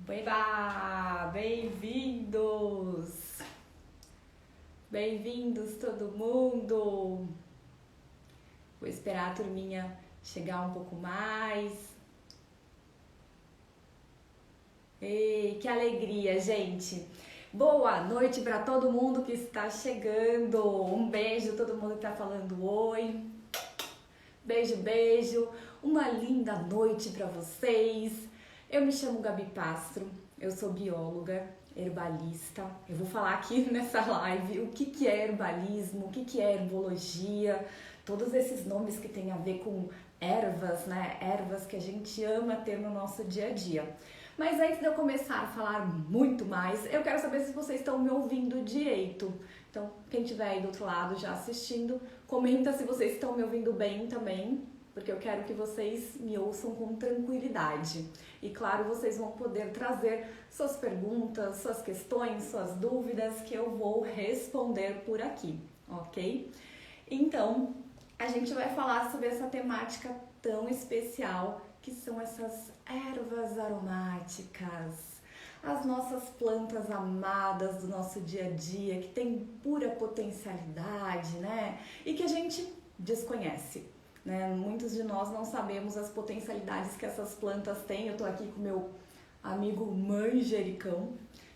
Eba! Bem-vindos! Bem-vindos todo mundo! Vou esperar a turminha chegar um pouco mais. Ei, que alegria, gente! Boa noite para todo mundo que está chegando. Um beijo a todo mundo que está falando oi. Beijo, beijo. Uma linda noite para vocês. Eu me chamo Gabi Pastro, eu sou bióloga, herbalista. Eu vou falar aqui nessa live o que é herbalismo, o que é herbologia, todos esses nomes que tem a ver com ervas, né? Ervas que a gente ama ter no nosso dia a dia. Mas antes de eu começar a falar muito mais, eu quero saber se vocês estão me ouvindo direito. Então, quem estiver aí do outro lado já assistindo, comenta se vocês estão me ouvindo bem também, porque eu quero que vocês me ouçam com tranquilidade. E claro, vocês vão poder trazer suas perguntas, suas questões, suas dúvidas, que eu vou responder por aqui, ok? Então, a gente vai falar sobre essa temática tão especial, que são essas ervas aromáticas, as nossas plantas amadas do nosso dia a dia, que tem pura potencialidade, né? E que a gente desconhece, né? Muitos de nós não sabemos as potencialidades que essas plantas têm. Eu tô aqui com meu amigo manjericão,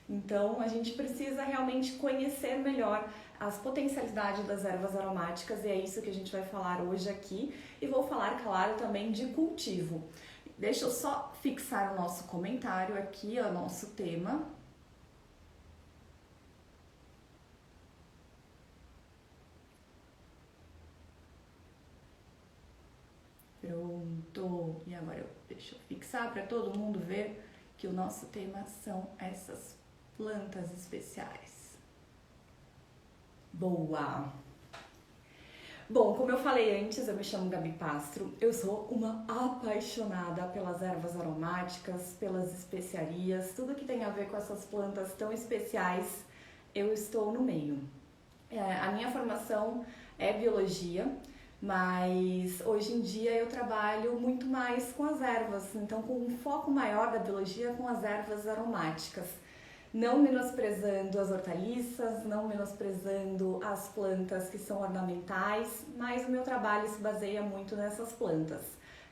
então a gente precisa realmente conhecer melhor as potencialidades das ervas aromáticas e é isso que a gente vai falar hoje aqui. E vou falar, claro, também de cultivo. Deixa eu só fixar o nosso comentário aqui, o nosso tema. Pronto. E agora deixa eu fixar para todo mundo ver que o nosso tema são essas plantas especiais. Boa! Bom, como eu falei antes, eu me chamo Gabi Pastro, eu sou uma apaixonada pelas ervas aromáticas, pelas especiarias, tudo que tem a ver com essas plantas tão especiais, eu estou no meio. A minha formação é biologia, mas hoje em dia eu trabalho muito mais com as ervas, então com um foco maior da biologia com as ervas aromáticas. Não menosprezando as hortaliças, não menosprezando as plantas que são ornamentais, mas o meu trabalho se baseia muito nessas plantas.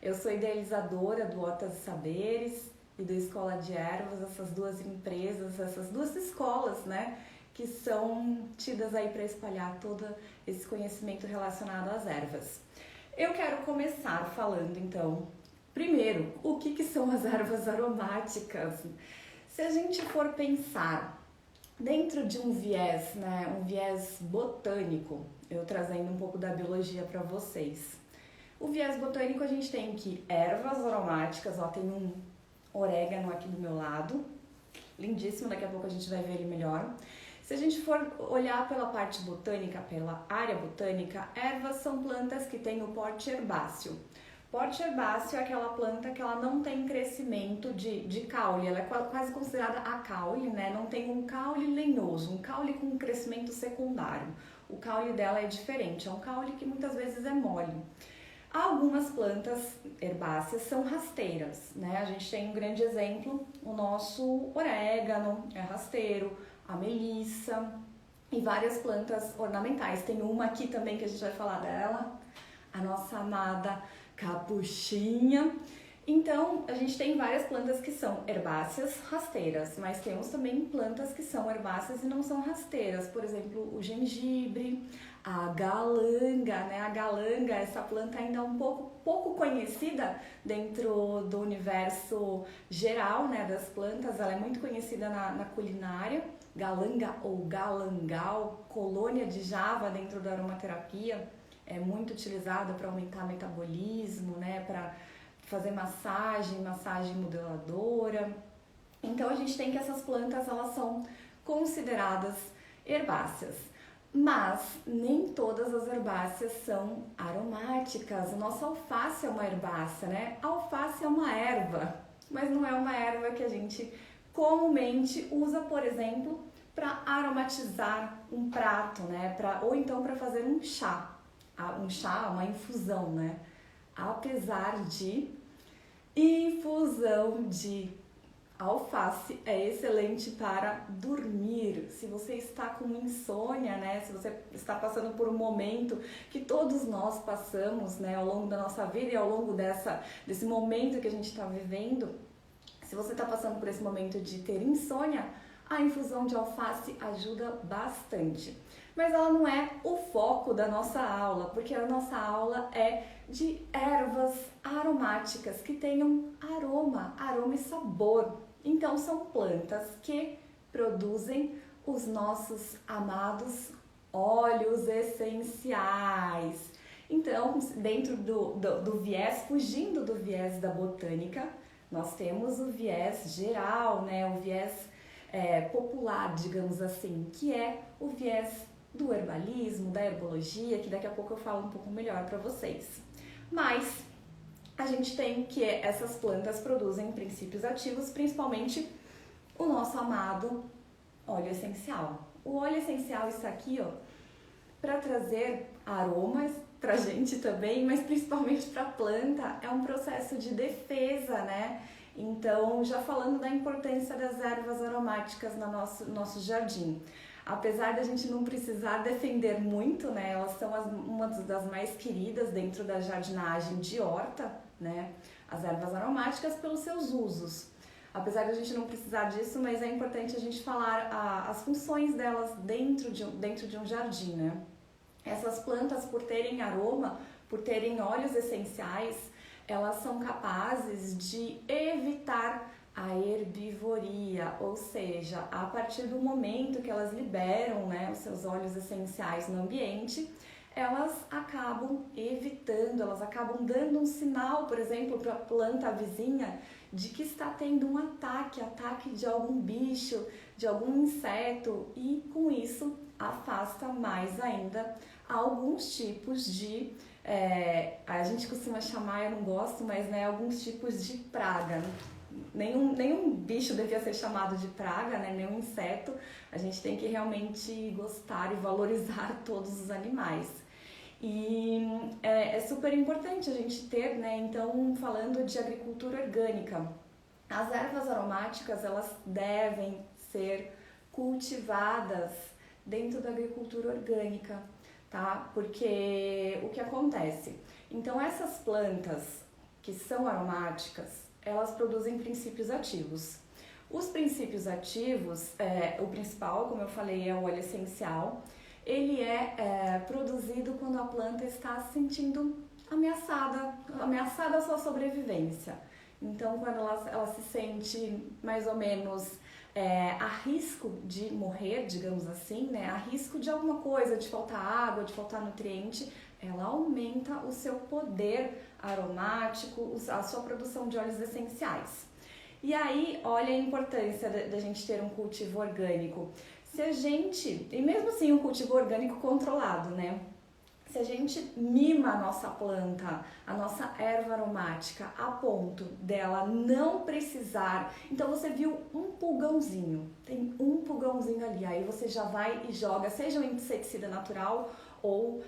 Eu sou idealizadora do Hortas e Saberes e da Escola de Ervas, essas duas empresas, essas duas escolas, né, que são tidas aí para espalhar todo esse conhecimento relacionado às ervas. Eu quero começar falando, então, primeiro, o que são as ervas aromáticas? Se a gente for pensar dentro de um viés, né, um viés botânico, eu trazendo um pouco da biologia para vocês. O viés botânico a gente tem que ervas aromáticas, ó, tem um orégano aqui do meu lado, lindíssimo, daqui a pouco a gente vai ver ele melhor. Se a gente for olhar pela parte botânica, pela área botânica, ervas são plantas que têm o porte herbáceo. Porte herbáceo é aquela planta que ela não tem crescimento de caule, ela é quase considerada acaule, né? Não tem um caule lenhoso, um caule com crescimento secundário. O caule dela é diferente, é um caule que muitas vezes é mole. Algumas plantas herbáceas são rasteiras, né? A gente tem um grande exemplo, o nosso orégano é rasteiro, a melissa e várias plantas ornamentais. Tem uma aqui também que a gente vai falar dela, a nossa amada capuchinha. Então, a gente tem várias plantas que são herbáceas rasteiras, mas temos também plantas que são herbáceas e não são rasteiras. Por exemplo, o gengibre, a galanga, né? A galanga, essa planta ainda é um pouco conhecida dentro do universo geral, né, das plantas. Ela é muito conhecida na culinária. Galanga ou galangal, colônia de Java dentro da aromaterapia, é muito utilizada para aumentar o metabolismo, né, para fazer massagem modeladora. Então a gente tem que essas plantas, elas são consideradas herbáceas, mas nem todas as herbáceas são aromáticas. A nossa alface é uma herbácea, né? A alface é uma erva, mas não é uma erva que a gente comumente usa, por exemplo, para aromatizar um prato, né? Ou então para fazer um chá, uma infusão, né? Apesar de infusão de A alface é excelente para dormir. Se você está com insônia, né? Se você está passando por um momento que todos nós passamos, né? Ao longo da nossa vida e ao longo desse momento que a gente está vivendo, se você está passando por esse momento de ter insônia, a infusão de alface ajuda bastante. Mas ela não é o foco da nossa aula, porque a nossa aula é de ervas aromáticas que tenham aroma e sabor. Então, são plantas que produzem os nossos amados óleos essenciais. Então, dentro do viés, fugindo do viés da botânica, nós temos o viés geral, né? O viés popular, digamos assim, que é o viés do herbalismo, da herbologia, que daqui a pouco eu falo um pouco melhor para vocês. Mas a gente tem que essas plantas produzem princípios ativos, principalmente o nosso amado óleo essencial. O óleo essencial está aqui, ó, para trazer aromas para a gente também, mas principalmente para a planta, é um processo de defesa, né? Então, já falando da importância das ervas aromáticas no nosso jardim. Apesar da gente não precisar defender muito, né? Elas são uma das mais queridas dentro da jardinagem de horta, né? As ervas aromáticas pelos seus usos. Apesar de a gente não precisar disso, mas é importante a gente falar as funções delas dentro de um jardim, né? Essas plantas, por terem aroma, por terem óleos essenciais, elas são capazes de evitar a herbivoria, ou seja, a partir do momento que elas liberam, né, os seus óleos essenciais no ambiente, elas acabam evitando, elas acabam dando um sinal, por exemplo, para a planta vizinha, de que está tendo um ataque de algum bicho, de algum inseto, e com isso afasta mais ainda alguns tipos de, a gente costuma chamar, eu não gosto, mas né, alguns tipos de praga. Nenhum bicho devia ser chamado de praga, né? Nenhum inseto. A gente tem que realmente gostar e valorizar todos os animais. E é super importante a gente ter, né? Então, falando de agricultura orgânica, as ervas aromáticas, elas devem ser cultivadas dentro da agricultura orgânica, tá? Porque o que acontece? Então, essas plantas que são aromáticas, elas produzem princípios ativos. Os princípios ativos, o principal, como eu falei, é o óleo essencial. Ele é produzido quando a planta está se sentindo ameaçada a sua sobrevivência. Então, quando ela se sente mais ou menos a risco de morrer, digamos assim, né? A risco de alguma coisa, de faltar água, de faltar nutriente, ela aumenta o seu poder aromático, a sua produção de óleos essenciais. E aí, olha a importância da gente ter um cultivo orgânico. Se a gente, e mesmo assim um cultivo orgânico controlado, né? Se a gente mima a nossa planta, a nossa erva aromática, a ponto dela não precisar... Então você viu um pulgãozinho, tem um pulgãozinho ali, aí você já vai e joga, seja um inseticida natural ou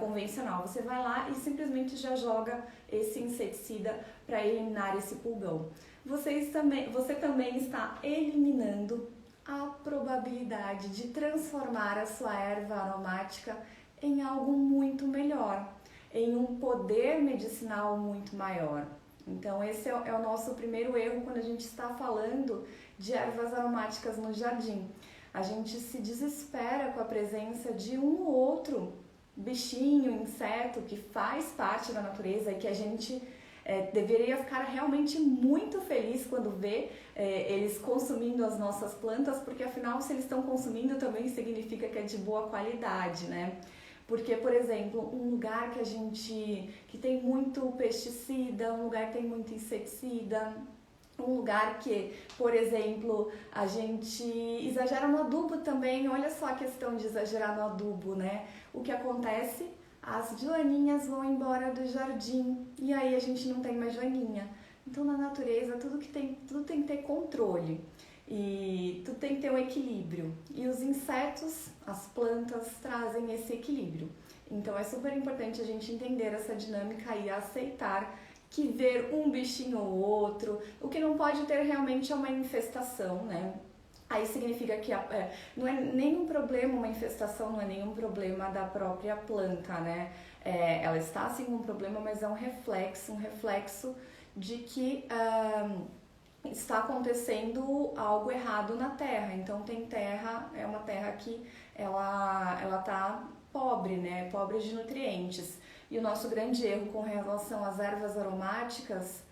convencional. Você vai lá e simplesmente já joga esse inseticida para eliminar esse pulgão. Você também está eliminando a probabilidade de transformar a sua erva aromática em algo muito melhor, em um poder medicinal muito maior. Então esse é o nosso primeiro erro quando a gente está falando de ervas aromáticas no jardim. A gente se desespera com a presença de um ou outro bichinho, inseto que faz parte da natureza e que a gente deveria ficar realmente muito feliz quando vê eles consumindo as nossas plantas, porque afinal se eles estão consumindo também significa que é de boa qualidade, né? Porque, por exemplo, um lugar que tem muito pesticida, um lugar que tem muito inseticida, um lugar que, por exemplo, a gente exagera no adubo também. Olha só a questão de exagerar no adubo, né? O que acontece? As joaninhas vão embora do jardim e aí a gente não tem mais joaninha. Então, na natureza, tudo tem que ter controle. E tudo tem que ter um equilíbrio. E os insetos, as plantas, trazem esse equilíbrio. Então é super importante a gente entender essa dinâmica e aceitar que ver um bichinho ou outro. O que não pode ter realmente é uma infestação, né? Aí significa que não é nenhum problema, uma infestação não é nenhum problema da própria planta, né? Ela está sim com um problema, mas é um reflexo de que está acontecendo algo errado na terra. Então tem terra, é uma terra que ela tá pobre, né? Pobre de nutrientes. E o nosso grande erro com relação às ervas aromáticas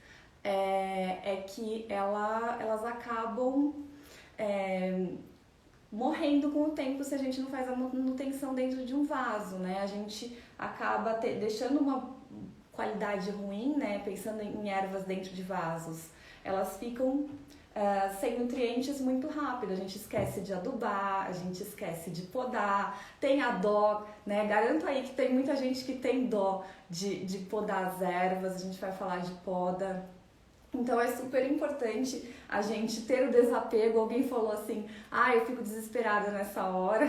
é que elas acabam morrendo com o tempo se a gente não faz a manutenção dentro de um vaso, né? A gente acaba deixando uma qualidade ruim, né? Pensando em ervas dentro de vasos, elas ficam sem nutrientes muito rápido. A gente esquece de adubar, a gente esquece de podar, tem a dó, né? Garanto aí que tem muita gente que tem dó de podar as ervas, a gente vai falar de poda. Então é super importante a gente ter o desapego. Alguém falou assim, eu fico desesperada nessa hora.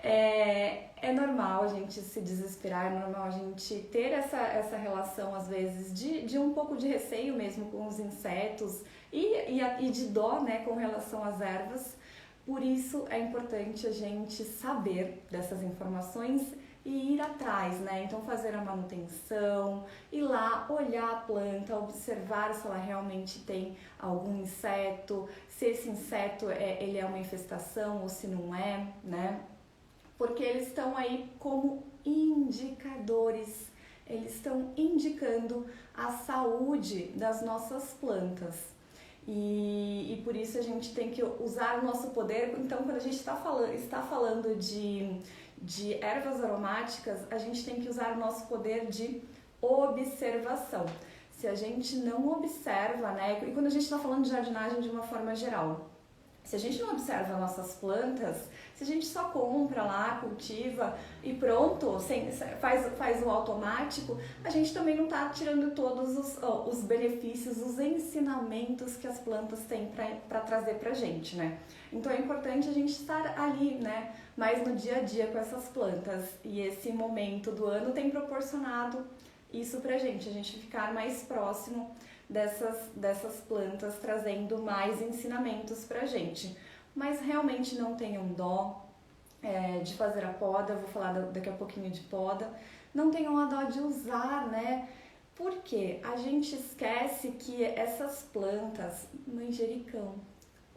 É normal a gente se desesperar, é normal a gente ter essa relação, às vezes, de um pouco de receio mesmo com os insetos e de dó, né, com relação às ervas. Por isso é importante a gente saber dessas informações e ir atrás, né? Então fazer a manutenção, ir lá, olhar a planta, observar se ela realmente tem algum inseto, se esse inseto ele é uma infestação ou se não é, né? Porque eles estão aí como indicadores, eles estão indicando a saúde das nossas plantas. E por isso a gente tem que usar o nosso poder. Então, quando a gente está falando de ervas aromáticas, a gente tem que usar o nosso poder de observação. Se a gente não observa, né? E quando a gente está falando de jardinagem de uma forma geral, se a gente não observa nossas plantas, se a gente só compra lá, cultiva e pronto, faz o automático, a gente também não está tirando todos os benefícios, os ensinamentos que as plantas têm para trazer para a gente, né? Então é importante a gente estar ali, né? Mais no dia a dia com essas plantas. E esse momento do ano tem proporcionado isso pra gente, a gente ficar mais próximo dessas plantas, trazendo mais ensinamentos pra gente. Mas realmente não tenham dó de fazer a poda, vou falar daqui a pouquinho de poda. Não tenham a dó de usar, né? Porque a gente esquece que essas plantas, manjericão,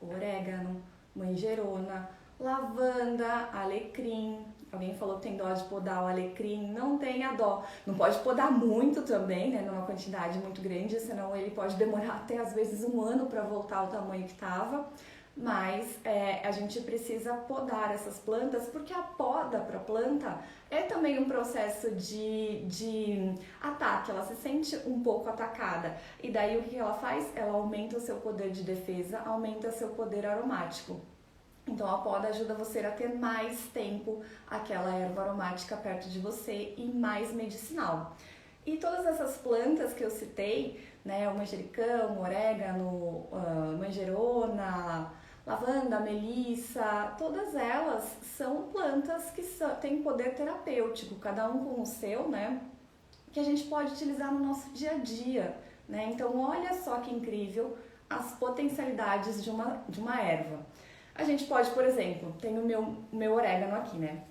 orégano, manjerona, lavanda, alecrim. Alguém falou que tem dó de podar o alecrim, não tenha dó. Não pode podar muito também, né, numa quantidade muito grande, senão ele pode demorar até às vezes um ano para voltar ao tamanho que estava. Mas a gente precisa podar essas plantas, porque a poda para a planta é também um processo de ataque, ela se sente um pouco atacada. E daí o que ela faz? Ela aumenta o seu poder de defesa, aumenta seu poder aromático. Então a poda ajuda você a ter mais tempo aquela erva aromática perto de você e mais medicinal. E todas essas plantas que eu citei, né, o manjericão, o orégano, manjerona, lavanda, melissa, todas elas são plantas que têm poder terapêutico, cada um com o seu, né, que a gente pode utilizar no nosso dia a dia, né? Então olha só que incrível as potencialidades de uma erva. A gente pode, por exemplo, tem o meu orégano aqui, né?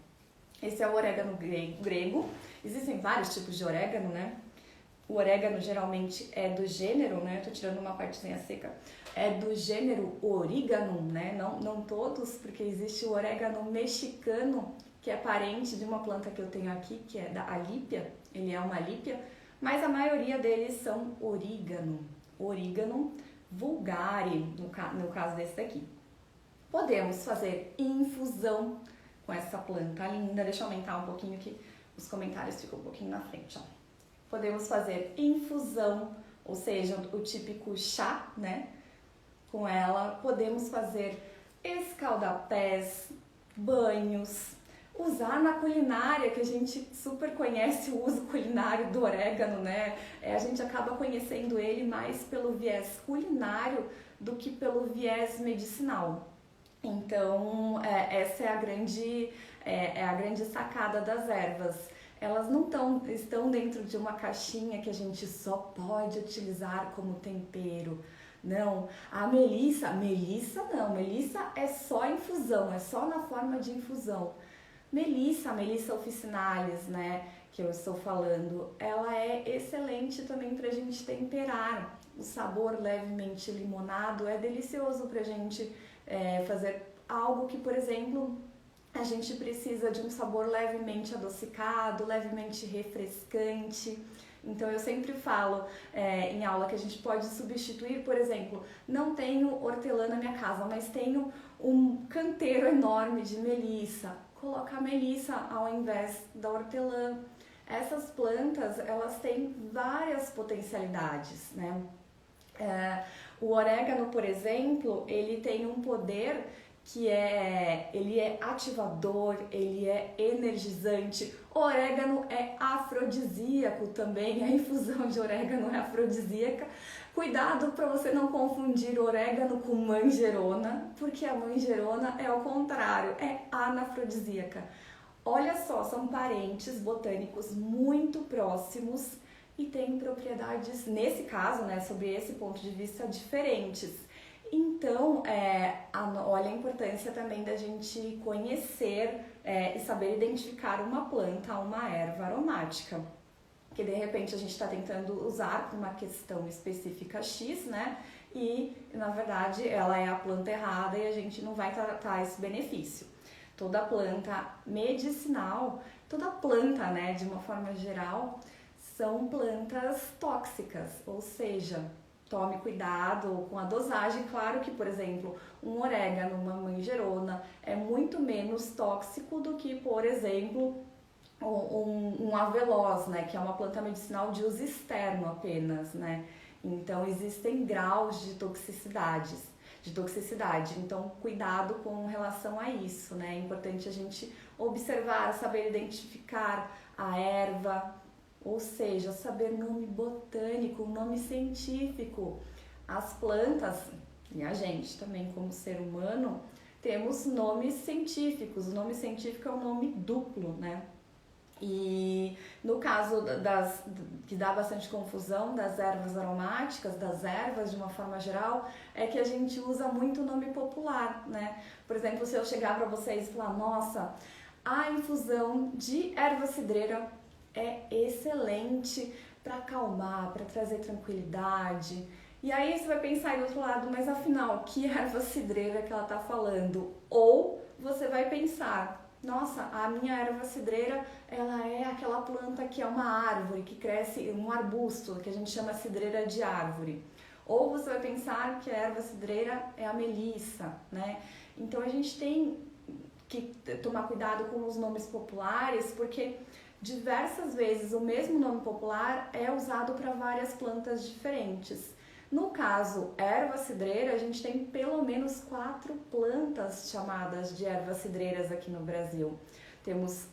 Esse é o orégano grego. Existem vários tipos de orégano, né? O orégano geralmente é do gênero, né? Tô tirando uma partezinha seca. É do gênero Origanum, né? Não todos, porque existe o orégano mexicano, que é parente de uma planta que eu tenho aqui, que é da alípia. Ele é uma alípia, mas a maioria deles são Origanum. Origanum vulgare, no caso desse daqui. Podemos fazer infusão com essa planta linda. Deixa eu aumentar um pouquinho que os comentários ficam um pouquinho na frente, ó. Podemos fazer infusão, ou seja, o típico chá, né? Com ela. Podemos fazer escaldapés, banhos, usar na culinária, que a gente super conhece o uso culinário do orégano, né? A gente acaba conhecendo ele mais pelo viés culinário do que pelo viés medicinal. Então, essa é a grande sacada das ervas. elas não estão dentro de uma caixinha que a gente só pode utilizar como tempero. Não, a melissa não, melissa é só infusão, é só na forma de infusão. A Melissa officinalis, né, que eu estou falando, ela é excelente também para a gente temperar. O sabor levemente limonado é delicioso para a gente fazer algo que, por exemplo, a gente precisa de um sabor levemente adocicado, levemente refrescante. Então eu sempre falo em aula que a gente pode substituir, por exemplo, não tenho hortelã na minha casa, mas tenho um canteiro enorme de melissa. Colocar a melissa ao invés da hortelã. Essas plantas, elas têm várias potencialidades, né? O orégano, por exemplo, ele tem um poder que ele é ativador, ele é energizante. O orégano é afrodisíaco também, a infusão de orégano é afrodisíaca. Cuidado para você não confundir orégano com manjerona, porque a manjerona é ao contrário, é anafrodisíaca. Olha só, são parentes botânicos muito próximos e têm propriedades, nesse caso, né, sobre esse ponto de vista, diferentes. Então, olha a importância também da gente conhecer e saber identificar uma planta, uma erva aromática. Que de repente a gente está tentando usar para uma questão específica X, né? E na verdade ela é a planta errada e a gente não vai tratar esse benefício. Toda planta medicinal, toda planta, né, de uma forma geral, são plantas tóxicas, ou seja, tome cuidado com a dosagem. Claro que, por exemplo, um orégano, uma manjerona é muito menos tóxico do que, por exemplo, um avelós, né, que é uma planta medicinal de uso externo apenas, né? Então existem graus de toxicidade. Então cuidado com relação a isso, né? É importante a gente observar, saber identificar a erva, ou seja, saber nome botânico, nome científico. As plantas e a gente também como ser humano temos nomes científicos. O nome científico é um nome duplo, né? E no caso que dá bastante confusão das ervas aromáticas, das ervas de uma forma geral, é que a gente usa muito o nome popular, né? Por exemplo, se eu chegar para vocês e falar, nossa, a infusão de erva cidreira é excelente para acalmar, para trazer tranquilidade. E aí você vai pensar aí do outro lado, mas afinal, que erva cidreira que ela está falando? Ou você vai pensar, nossa, a minha erva cidreira, ela é aquela planta que é uma árvore, que cresce, um arbusto, que a gente chama cidreira de árvore. Ou você vai pensar que a erva cidreira é a melissa, né? Então a gente tem que tomar cuidado com os nomes populares, porque diversas vezes o mesmo nome popular é usado para várias plantas diferentes. No caso, erva cidreira, a gente tem pelo menos 4 plantas chamadas de ervas cidreiras aqui no Brasil. Temos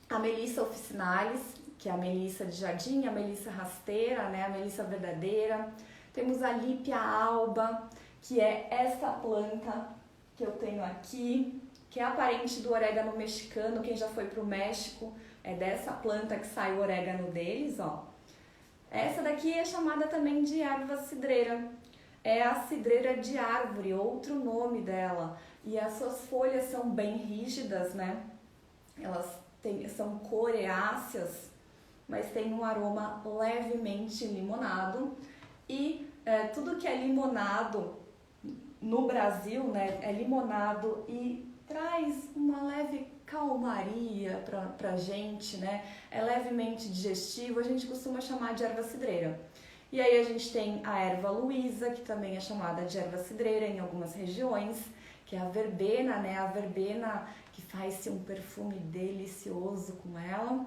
a Melissa officinalis, que é a melissa de jardim, a melissa rasteira, né, a melissa verdadeira. Temos a Lípia alba, que é essa planta que eu tenho aqui, que é a parente do orégano mexicano. Quem já foi para o México, é dessa planta que sai o orégano deles, ó. Essa daqui é chamada também de erva cidreira. É a cidreira de árvore, outro nome dela. E as suas folhas são bem rígidas, né? Elas são coriáceas, mas tem um aroma levemente limonado. E tudo que é limonado no Brasil, né, é limonado e traz uma leve calmaria pra gente, né? É levemente digestivo, a gente costuma chamar de erva cidreira. E aí a gente tem a erva Luísa, que também é chamada de erva cidreira em algumas regiões, que é a verbena, né? A verbena que faz-se um perfume delicioso com ela.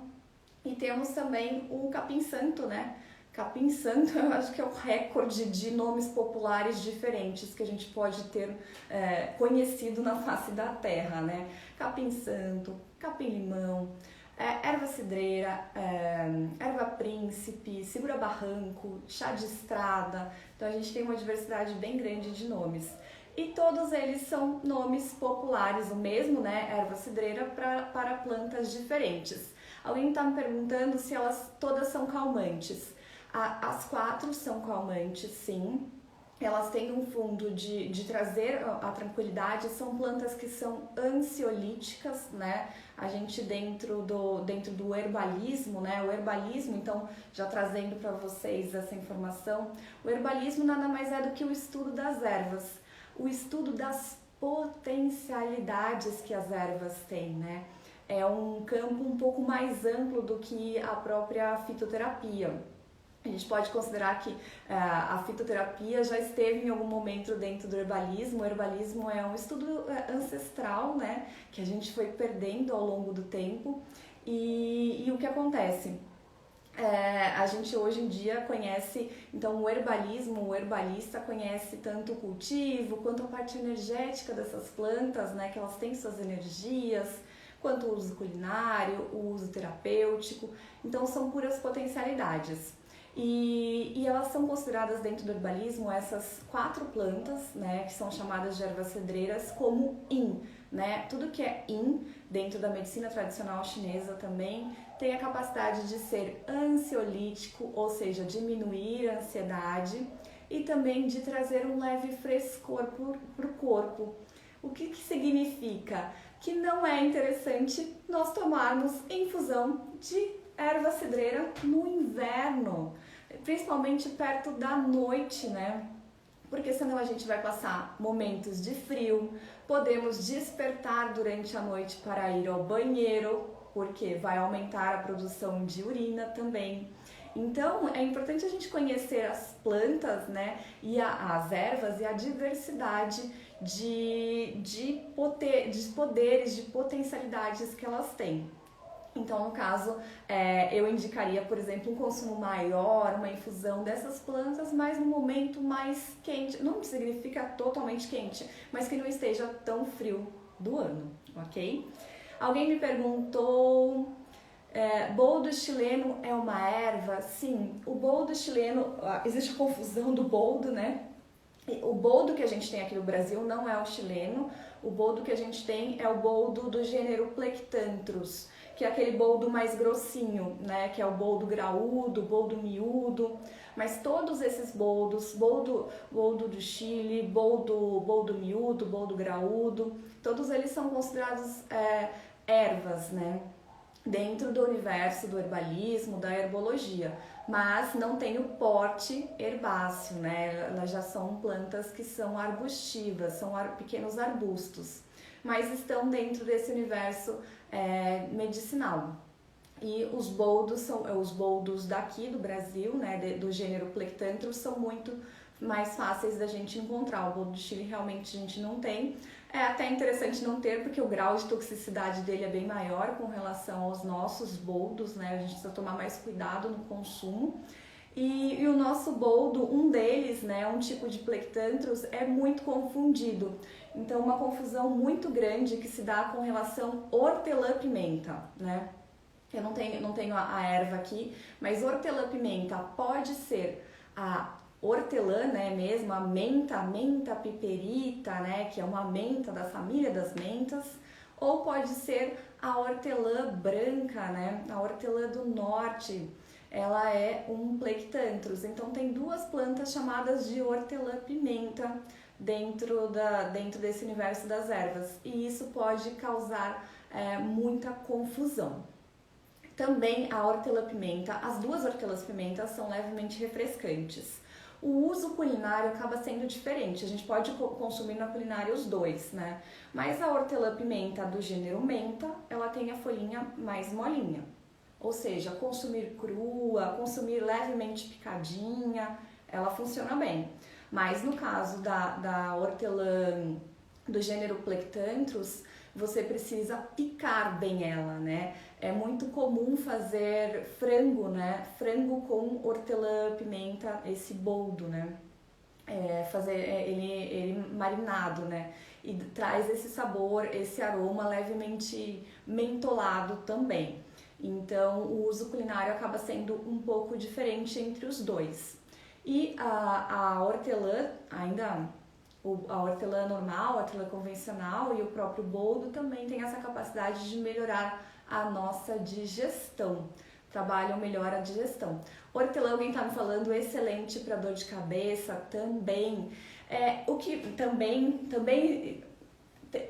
E temos também o capim-santo, né? Capim-santo, eu acho que é o recorde de nomes populares diferentes que a gente pode ter conhecido na face da terra, né? Capim-santo, capim-limão, erva cidreira, erva príncipe, segura-barranco, chá de estrada. Então a gente tem uma diversidade bem grande de nomes. E todos eles são nomes populares, o mesmo, né? Erva cidreira para plantas diferentes. Alguém está me perguntando se elas todas são calmantes. As 4 são calmantes, sim. Elas têm um fundo de trazer a tranquilidade, são plantas que são ansiolíticas, né? A gente dentro do herbalismo, né? O herbalismo, então, já trazendo para vocês essa informação, o herbalismo nada mais é do que o estudo das ervas, o estudo das potencialidades que as ervas têm, né? É um campo um pouco mais amplo do que a própria fitoterapia. A gente pode considerar que a fitoterapia já esteve em algum momento dentro do herbalismo. O herbalismo é um estudo ancestral, né, que a gente foi perdendo ao longo do tempo. E o que acontece? A gente hoje em dia conhece, então o herbalismo, o herbalista conhece tanto o cultivo quanto a parte energética dessas plantas, né, que elas têm suas energias, quanto o uso culinário, o uso terapêutico. Então são puras potencialidades. E elas são consideradas dentro do herbalismo, essas 4 plantas, né, que são chamadas de ervas cedreiras, como yin, né? Tudo que é yin, dentro da medicina tradicional chinesa também, tem a capacidade de ser ansiolítico, ou seja, diminuir a ansiedade, e também de trazer um leve frescor para o corpo. O que significa? Que não é interessante nós tomarmos infusão de erva cedreira no inverno, principalmente perto da noite, né? Porque senão a gente vai passar momentos de frio, podemos despertar durante a noite para ir ao banheiro, porque vai aumentar a produção de urina também. Então, é importante a gente conhecer as plantas, né, e as ervas e a diversidade de poderes, de potencialidades que elas têm. Então, no caso, eu indicaria, por exemplo, um consumo maior, uma infusão dessas plantas, mas no momento mais quente. Não significa totalmente quente, mas que não esteja tão frio do ano, ok? Alguém me perguntou, boldo chileno é uma erva? Sim, o boldo chileno, existe a confusão do boldo, né? O boldo que a gente tem aqui no Brasil não é o chileno, o boldo que a gente tem é o boldo do gênero Plectanthus, que é aquele boldo mais grossinho, né? Que é o boldo graúdo, boldo miúdo. Mas todos esses boldos, boldo do Chile, boldo miúdo, boldo graúdo, todos eles são considerados ervas, né? Dentro do universo do herbalismo, da herbologia, mas não tem o porte herbáceo, né? Elas já são plantas que são arbustivas, são pequenos arbustos, mas estão dentro desse universo medicinal. E os boldos são os boldos daqui do Brasil, né, do gênero Plectanthus, são muito mais fáceis da gente encontrar. O boldo do Chile realmente a gente não tem. É até interessante não ter, porque o grau de toxicidade dele é bem maior com relação aos nossos boldos, né? A gente precisa tomar mais cuidado no consumo. E o nosso boldo, um deles, né, um tipo de Plectanthus, é muito confundido. Então, uma confusão muito grande que se dá com relação hortelã-pimenta, né? Eu não tenho a erva aqui, mas hortelã-pimenta pode ser a hortelã, né, mesmo, a menta piperita, né, que é uma menta da família das mentas, ou pode ser a hortelã branca, né, a hortelã do norte. Ela é um Plectanthus, então tem 2 plantas chamadas de hortelã-pimenta dentro desse universo das ervas, e isso pode causar muita confusão. Também a hortelã-pimenta, as 2 hortelãs-pimentas são levemente refrescantes. O uso culinário acaba sendo diferente, a gente pode consumir na culinária os 2, né? Mas a hortelã-pimenta do gênero menta, ela tem a folhinha mais molinha. Ou seja, consumir crua, consumir levemente picadinha, ela funciona bem. Mas no caso da hortelã do gênero Plectanthus, você precisa picar bem ela, né? É muito comum fazer frango, né? Frango com hortelã-pimenta, esse boldo, né? Fazer ele marinado, né? E traz esse sabor, esse aroma levemente mentolado também. Então, o uso culinário acaba sendo um pouco diferente entre os 2. E a hortelã, a hortelã normal, a hortelã convencional e o próprio boldo também tem essa capacidade de melhorar a nossa digestão. Trabalham melhor a digestão. Hortelã, alguém tá me falando, excelente para dor de cabeça também. O que também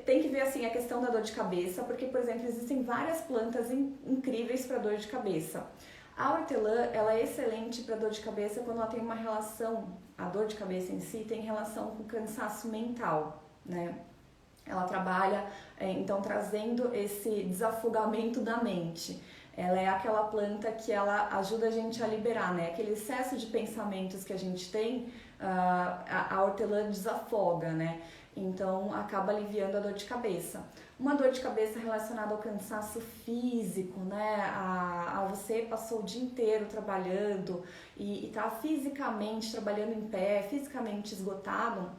tem que ver assim a questão da dor de cabeça, porque, por exemplo, existem várias plantas incríveis para dor de cabeça. A hortelã, ela é excelente para dor de cabeça quando ela tem uma relação, a dor de cabeça em si tem relação com cansaço mental, né? Ela trabalha, então, trazendo esse desafogamento da mente. Ela é aquela planta que ela ajuda a gente a liberar, né? Aquele excesso de pensamentos que a gente tem, a hortelã desafoga, né? Então, acaba aliviando a dor de cabeça. Uma dor de cabeça relacionada ao cansaço físico, né? A você passou o dia inteiro trabalhando e tá fisicamente trabalhando em pé, fisicamente esgotado,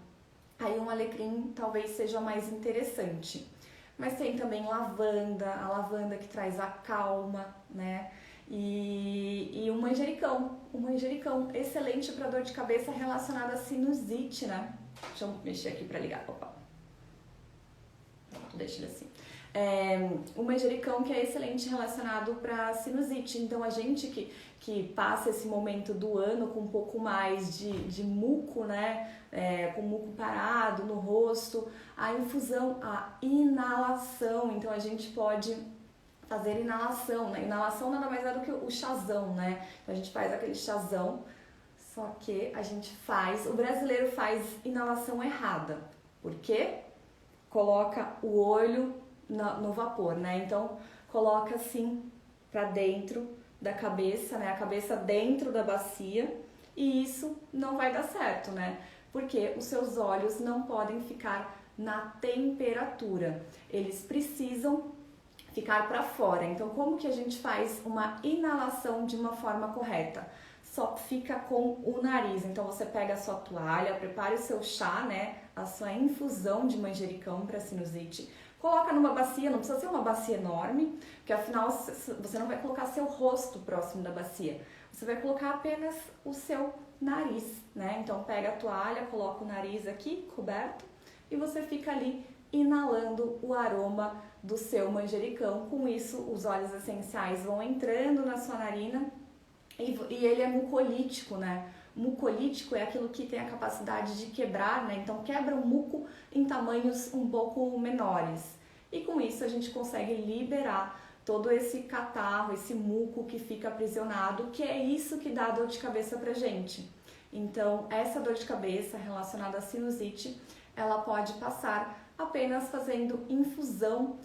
aí um alecrim talvez seja mais interessante. Mas tem também lavanda, a lavanda que traz a calma, né? E o manjericão, excelente para dor de cabeça relacionada à sinusite, né? Deixa eu mexer aqui para ligar. Opa. Deixa ele assim. O manjericão que é excelente relacionado para sinusite. Então a gente que passa esse momento do ano com um pouco mais de muco, né? Com muco parado no rosto, a infusão, a inalação. Então a gente pode fazer inalação, né? Inalação nada mais é do que o chazão, né? Então a gente faz aquele chazão. Só que a gente faz, o brasileiro faz inalação errada. Por quê? Coloca o olho no vapor, né? Então, coloca assim para dentro da cabeça, né? A cabeça dentro da bacia, e isso não vai dar certo, né? Porque os seus olhos não podem ficar na temperatura. Eles precisam ficar para fora. Então, como que a gente faz uma inalação de uma forma correta? Só fica com o nariz. Então você pega a sua toalha, prepare o seu chá, né? A sua infusão de manjericão para sinusite. Coloca numa bacia, não precisa ser uma bacia enorme, porque afinal você não vai colocar seu rosto próximo da bacia. Você vai colocar apenas o seu nariz, né? Então pega a toalha, coloca o nariz aqui coberto e você fica ali inalando o aroma do seu manjericão. Com isso, os óleos essenciais vão entrando na sua narina. E ele é mucolítico, né? Mucolítico é aquilo que tem a capacidade de quebrar, né? Então quebra o muco em tamanhos um pouco menores. E com isso a gente consegue liberar todo esse catarro, esse muco que fica aprisionado, que é isso que dá dor de cabeça pra gente. Então essa dor de cabeça relacionada à sinusite, ela pode passar apenas fazendo infusão,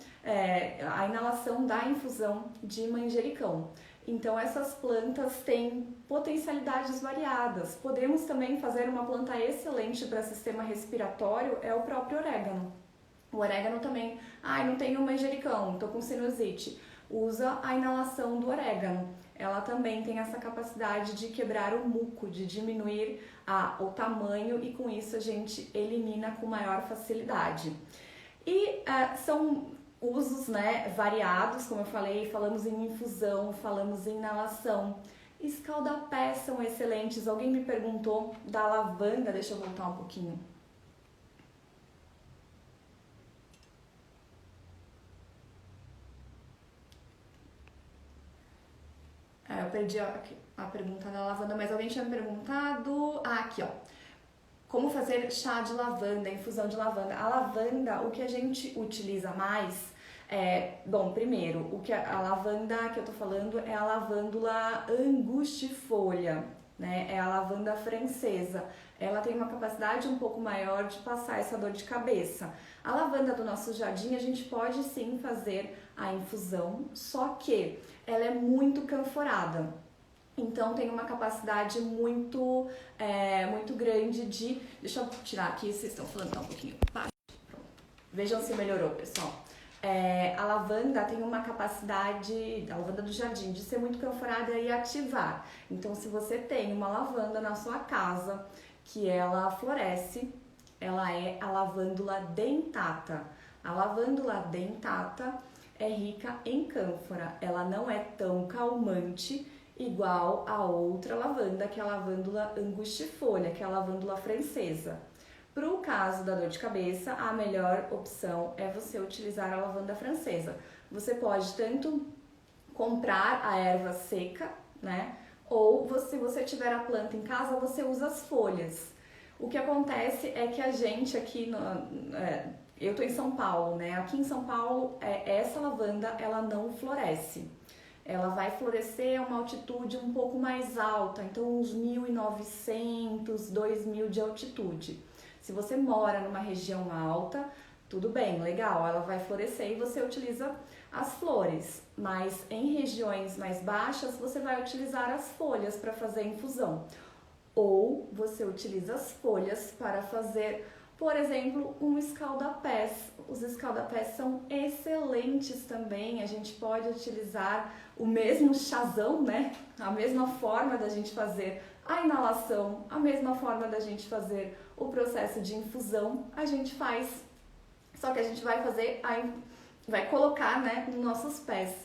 a inalação da infusão de manjericão. Então essas plantas têm potencialidades variadas. Podemos também fazer uma planta excelente para sistema respiratório, é o próprio orégano. O orégano também, não tenho manjericão, estou com sinusite. Usa a inalação do orégano. Ela também tem essa capacidade de quebrar o muco, de diminuir o tamanho e com isso a gente elimina com maior facilidade. E são usos, né, variados, como eu falei, falamos em infusão, falamos em inalação. Escaldapés são excelentes. Alguém me perguntou da lavanda, deixa eu voltar um pouquinho. Eu perdi a pergunta da lavanda, mas alguém tinha me perguntado... aqui, ó. Como fazer chá de lavanda, infusão de lavanda. A lavanda, o que a gente utiliza mais bom, primeiro, a lavanda que eu tô falando é a lavândula angustifolia, né? É a lavanda francesa. Ela tem uma capacidade um pouco maior de passar essa dor de cabeça. A lavanda do nosso jardim, a gente pode sim fazer a infusão, só que ela é muito canforada. Então tem uma capacidade muito grande de... Deixa eu tirar aqui, vocês estão falando, tá um pouquinho baixo. Pronto. Vejam se melhorou, pessoal. A lavanda tem uma capacidade, a lavanda do jardim, de ser muito canforada e ativar. Então se você tem uma lavanda na sua casa que ela floresce, ela é a lavândula dentata. A lavândula dentata é rica em cânfora, ela não é tão calmante igual a outra lavanda, que é a lavândula angustifolia, que é a lavândula francesa. Para o caso da dor de cabeça, a melhor opção é você utilizar a lavanda francesa. Você pode tanto comprar a erva seca, né? Ou se você tiver a planta em casa, você usa as folhas. O que acontece é que a gente aqui, eu tô em São Paulo, né? Aqui em São Paulo, essa lavanda, ela não floresce. Ela vai florescer a uma altitude um pouco mais alta, então uns 1.900, 2.000 de altitude. Se você mora numa região alta, tudo bem, legal, ela vai florescer e você utiliza as flores, mas em regiões mais baixas você vai utilizar as folhas para fazer a infusão. Ou você utiliza as folhas para fazer, por exemplo, um escaldapés. Os escaldapés são excelentes também, a gente pode utilizar o mesmo chazão, né? A mesma forma da gente fazer a inalação, a mesma forma da gente fazer o processo de infusão, a gente faz, só que a gente vai fazer, vai colocar, né, nos nossos pés.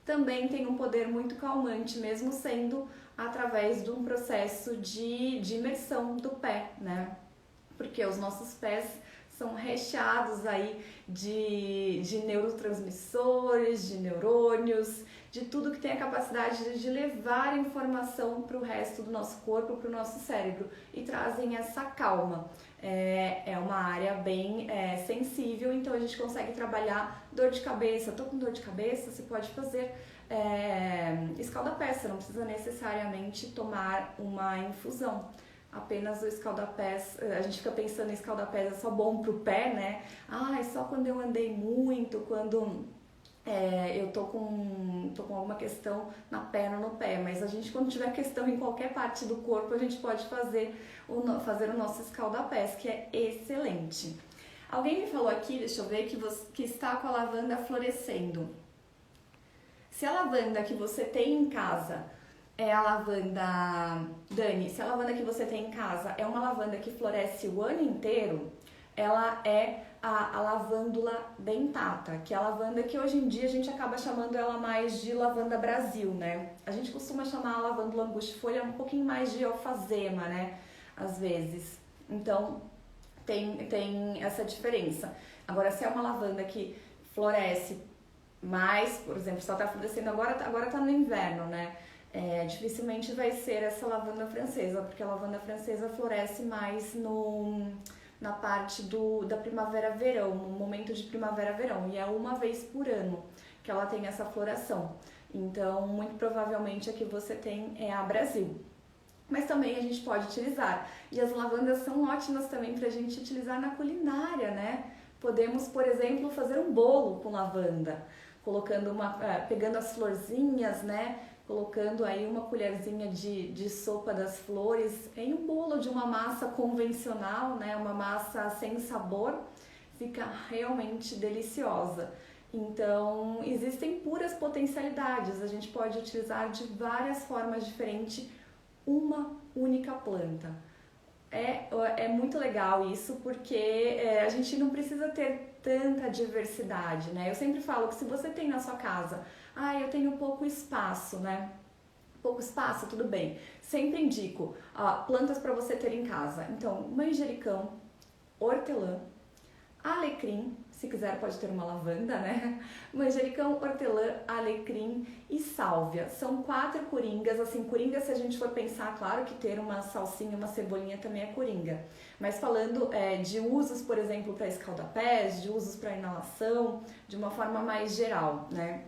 Também tem um poder muito calmante, mesmo sendo através de um processo de imersão do pé, né? Porque os nossos pés são recheados aí de neurotransmissores, de neurônios, de tudo que tem a capacidade de levar informação para o resto do nosso corpo, para o nosso cérebro, e trazem essa calma. É uma área bem sensível, então a gente consegue trabalhar dor de cabeça. Tô com dor de cabeça, você pode fazer escaldapés, você não precisa necessariamente tomar uma infusão. Apenas o escaldapés, a gente fica pensando em escaldapés é só bom pro pé, né? É só quando eu andei muito, quando eu tô com alguma questão na perna, no pé, mas a gente, quando tiver questão em qualquer parte do corpo, a gente pode fazer o nosso escaldapés, que é excelente. Alguém me falou aqui, deixa eu ver, que está com a lavanda florescendo. Se a lavanda que você tem em casa é a lavanda... Dani, se a lavanda que você tem em casa é uma lavanda que floresce o ano inteiro, ela é a lavândula dentata, que é a lavanda que hoje em dia a gente acaba chamando ela mais de lavanda Brasil, né? A gente costuma chamar a lavândula angustifolha um pouquinho mais de alfazema, né? Às vezes. Então, tem essa diferença. Agora, se é uma lavanda que floresce mais, por exemplo, se ela tá florescendo agora tá no inverno, né? Dificilmente vai ser essa lavanda francesa, porque a lavanda francesa floresce mais na parte da primavera-verão, no momento de primavera-verão, e é uma vez por ano que ela tem essa floração. Então, muito provavelmente a que você tem é a Brasil. Mas também a gente pode utilizar. E as lavandas são ótimas também para a gente utilizar na culinária, né? Podemos, por exemplo, fazer um bolo com lavanda, pegando as florzinhas, né? Colocando aí uma colherzinha de sopa das flores em um bolo de uma massa convencional, né? Uma massa sem sabor, fica realmente deliciosa. Então, existem puras potencialidades, a gente pode utilizar de várias formas diferentes uma única planta. É muito legal isso, porque a gente não precisa ter tanta diversidade, né? Eu sempre falo que se você tem na sua casa, eu tenho pouco espaço, né? Pouco espaço, tudo bem. Sempre indico plantas para você ter em casa. Então, manjericão, hortelã, alecrim, se quiser pode ter uma lavanda, né? Manjericão, hortelã, alecrim e sálvia. São 4 coringas, assim, coringa se a gente for pensar, claro que ter uma salsinha, uma cebolinha também é coringa. Mas falando de usos, por exemplo, para escaldapés, de usos para inalação, de uma forma mais geral, né?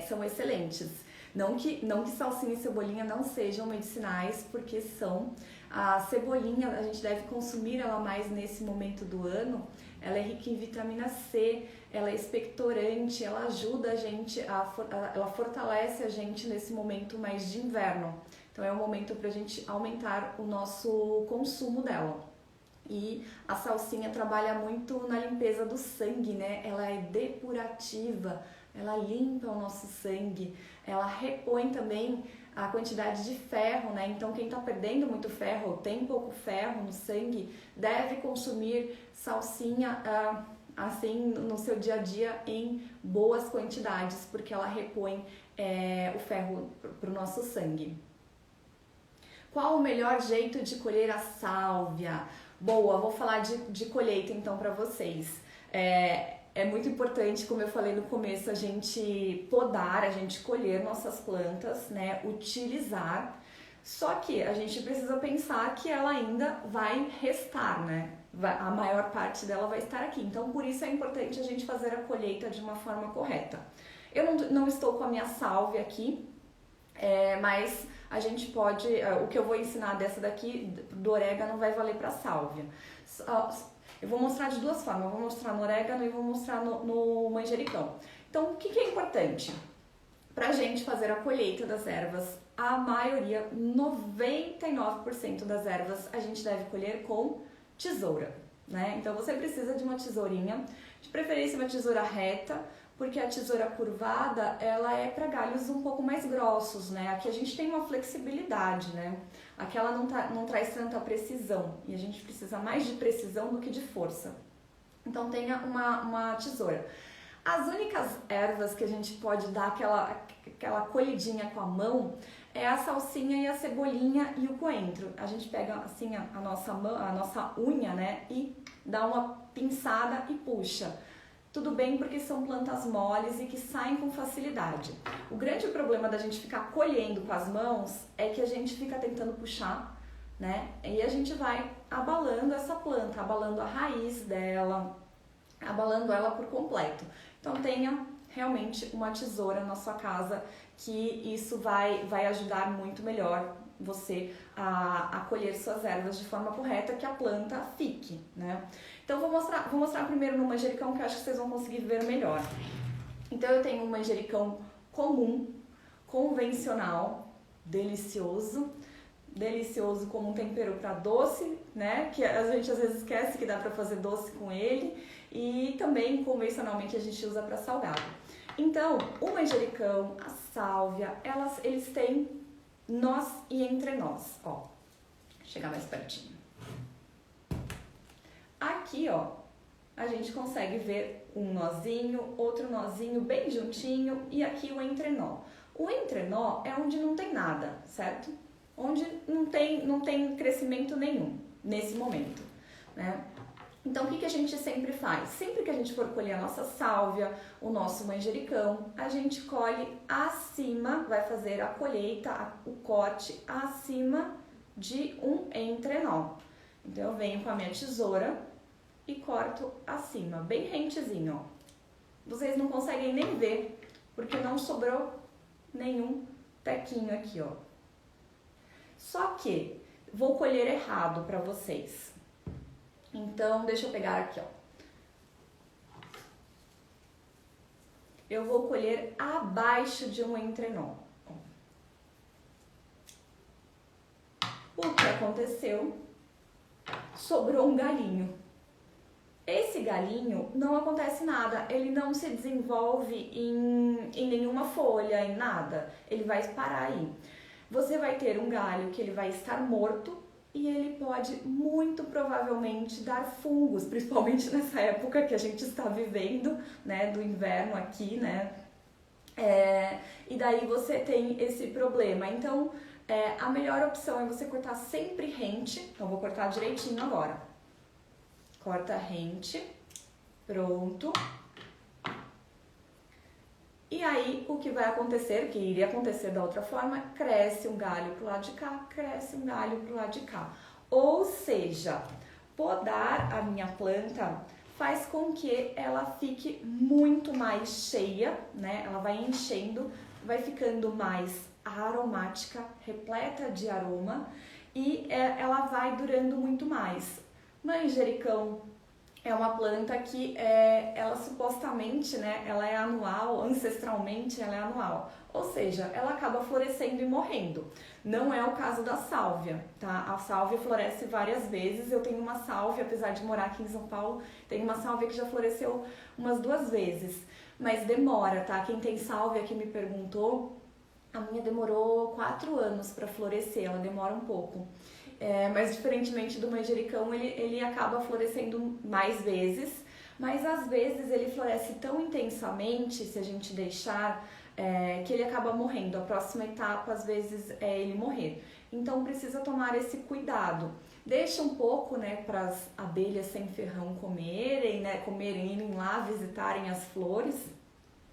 São excelentes. Não que salsinha e cebolinha não sejam medicinais, porque são. A cebolinha, a gente deve consumir ela mais nesse momento do ano. Ela é rica em vitamina C, ela é expectorante, ela ajuda a gente, ela fortalece a gente nesse momento mais de inverno. Então é um momento para a gente aumentar o nosso consumo dela. E a salsinha trabalha muito na limpeza do sangue, né? Ela é depurativa, ela limpa o nosso sangue, ela repõe também a quantidade de ferro, né? Então quem está perdendo muito ferro ou tem pouco ferro no sangue deve consumir salsinha assim no seu dia a dia em boas quantidades, porque ela repõe o ferro para o nosso sangue. Qual o melhor jeito de colher a sálvia? Boa, vou falar de colheita então para vocês. É muito importante, como eu falei no começo, a gente podar, a gente colher nossas plantas, né? Utilizar. Só que a gente precisa pensar que ela ainda vai restar, né? A maior parte dela vai estar aqui. Então, por isso é importante a gente fazer a colheita de uma forma correta. Eu não estou com a minha sálvia aqui, mas a gente pode... O que eu vou ensinar dessa daqui, do orégano, vai valer para sálvia. Eu vou mostrar de duas formas. Eu vou mostrar no orégano e vou mostrar no manjericão. Então, o que é importante? Para a gente fazer a colheita das ervas, a maioria, 99% das ervas, a gente deve colher com tesoura, né? Então você precisa de uma tesourinha, de preferência uma tesoura reta, porque a tesoura curvada, ela é para galhos um pouco mais grossos, né? Aqui a gente tem uma flexibilidade, né? Aqui ela não traz tanta precisão, e a gente precisa mais de precisão do que de força. Então tenha uma tesoura. As únicas ervas que a gente pode dar aquela colhidinha com a mão é a salsinha e a cebolinha e o coentro. A gente pega assim a nossa unha, né, e dá uma pinçada e puxa. Tudo bem porque são plantas moles e que saem com facilidade. O grande problema da gente ficar colhendo com as mãos é que a gente fica tentando puxar, né, e a gente vai abalando essa planta, abalando a raiz dela, abalando ela por completo. Então tenha realmente uma tesoura na sua casa, que isso vai ajudar muito melhor você a colher suas ervas de forma correta, que a planta fique, né? Então vou mostrar primeiro no manjericão, que eu acho que vocês vão conseguir ver melhor. Então eu tenho um manjericão comum, convencional, delicioso como um tempero para doce, né? Que a gente às vezes esquece que dá para fazer doce com ele, e também convencionalmente a gente usa para salgado. Então, o manjericão, a sálvia, eles têm nós e entre nós, ó. Vou chegar mais pertinho. Aqui, ó, a gente consegue ver um nozinho, outro nozinho bem juntinho, e aqui o entrenó. O entrenó é onde não tem nada, certo? Onde não tem crescimento nenhum nesse momento, né? Então, o que a gente sempre faz? Sempre que a gente for colher a nossa sálvia, o nosso manjericão, a gente colhe acima, vai fazer a colheita, o corte acima de um entrenó. Então, eu venho com a minha tesoura e corto acima, bem rentezinho, ó. Vocês não conseguem nem ver, porque não sobrou nenhum tequinho aqui, ó. Só que vou colher errado para vocês. Então, deixa eu pegar aqui, ó. Eu vou colher abaixo de um entrenó. O que aconteceu? Sobrou um galinho. Esse galinho não acontece nada, ele não se desenvolve em nenhuma folha, em nada. Ele vai parar aí. Você vai ter um galho que ele vai estar morto, e ele pode muito provavelmente dar fungos, principalmente nessa época que a gente está vivendo, né, do inverno aqui, né, e daí você tem esse problema. Então, a melhor opção é você cortar sempre rente. Então, eu vou cortar direitinho agora. Corta rente, pronto. E aí, o que vai acontecer, que iria acontecer da outra forma, cresce um galho pro lado de cá, cresce um galho pro lado de cá. Ou seja, podar a minha planta faz com que ela fique muito mais cheia, né? Ela vai enchendo, vai ficando mais aromática, repleta de aroma, e ela vai durando muito mais. Manjericão é uma planta que ela supostamente, né, ela é anual, ancestralmente ela é anual. Ou seja, ela acaba florescendo e morrendo. Não é o caso da sálvia, tá? A sálvia floresce várias vezes. Eu tenho uma sálvia, apesar de morar aqui em São Paulo, tenho uma sálvia que já floresceu umas 2 vezes. Mas demora, tá? Quem tem sálvia que me perguntou, a minha demorou 4 anos para florescer, ela demora um pouco. Mas diferentemente do manjericão, ele acaba florescendo mais vezes, mas às vezes ele floresce tão intensamente, se a gente deixar, que ele acaba morrendo. A próxima etapa, às vezes, é ele morrer. Então precisa tomar esse cuidado. Deixa um pouco, né, para as abelhas sem ferrão comerem, né, irem lá visitarem as flores,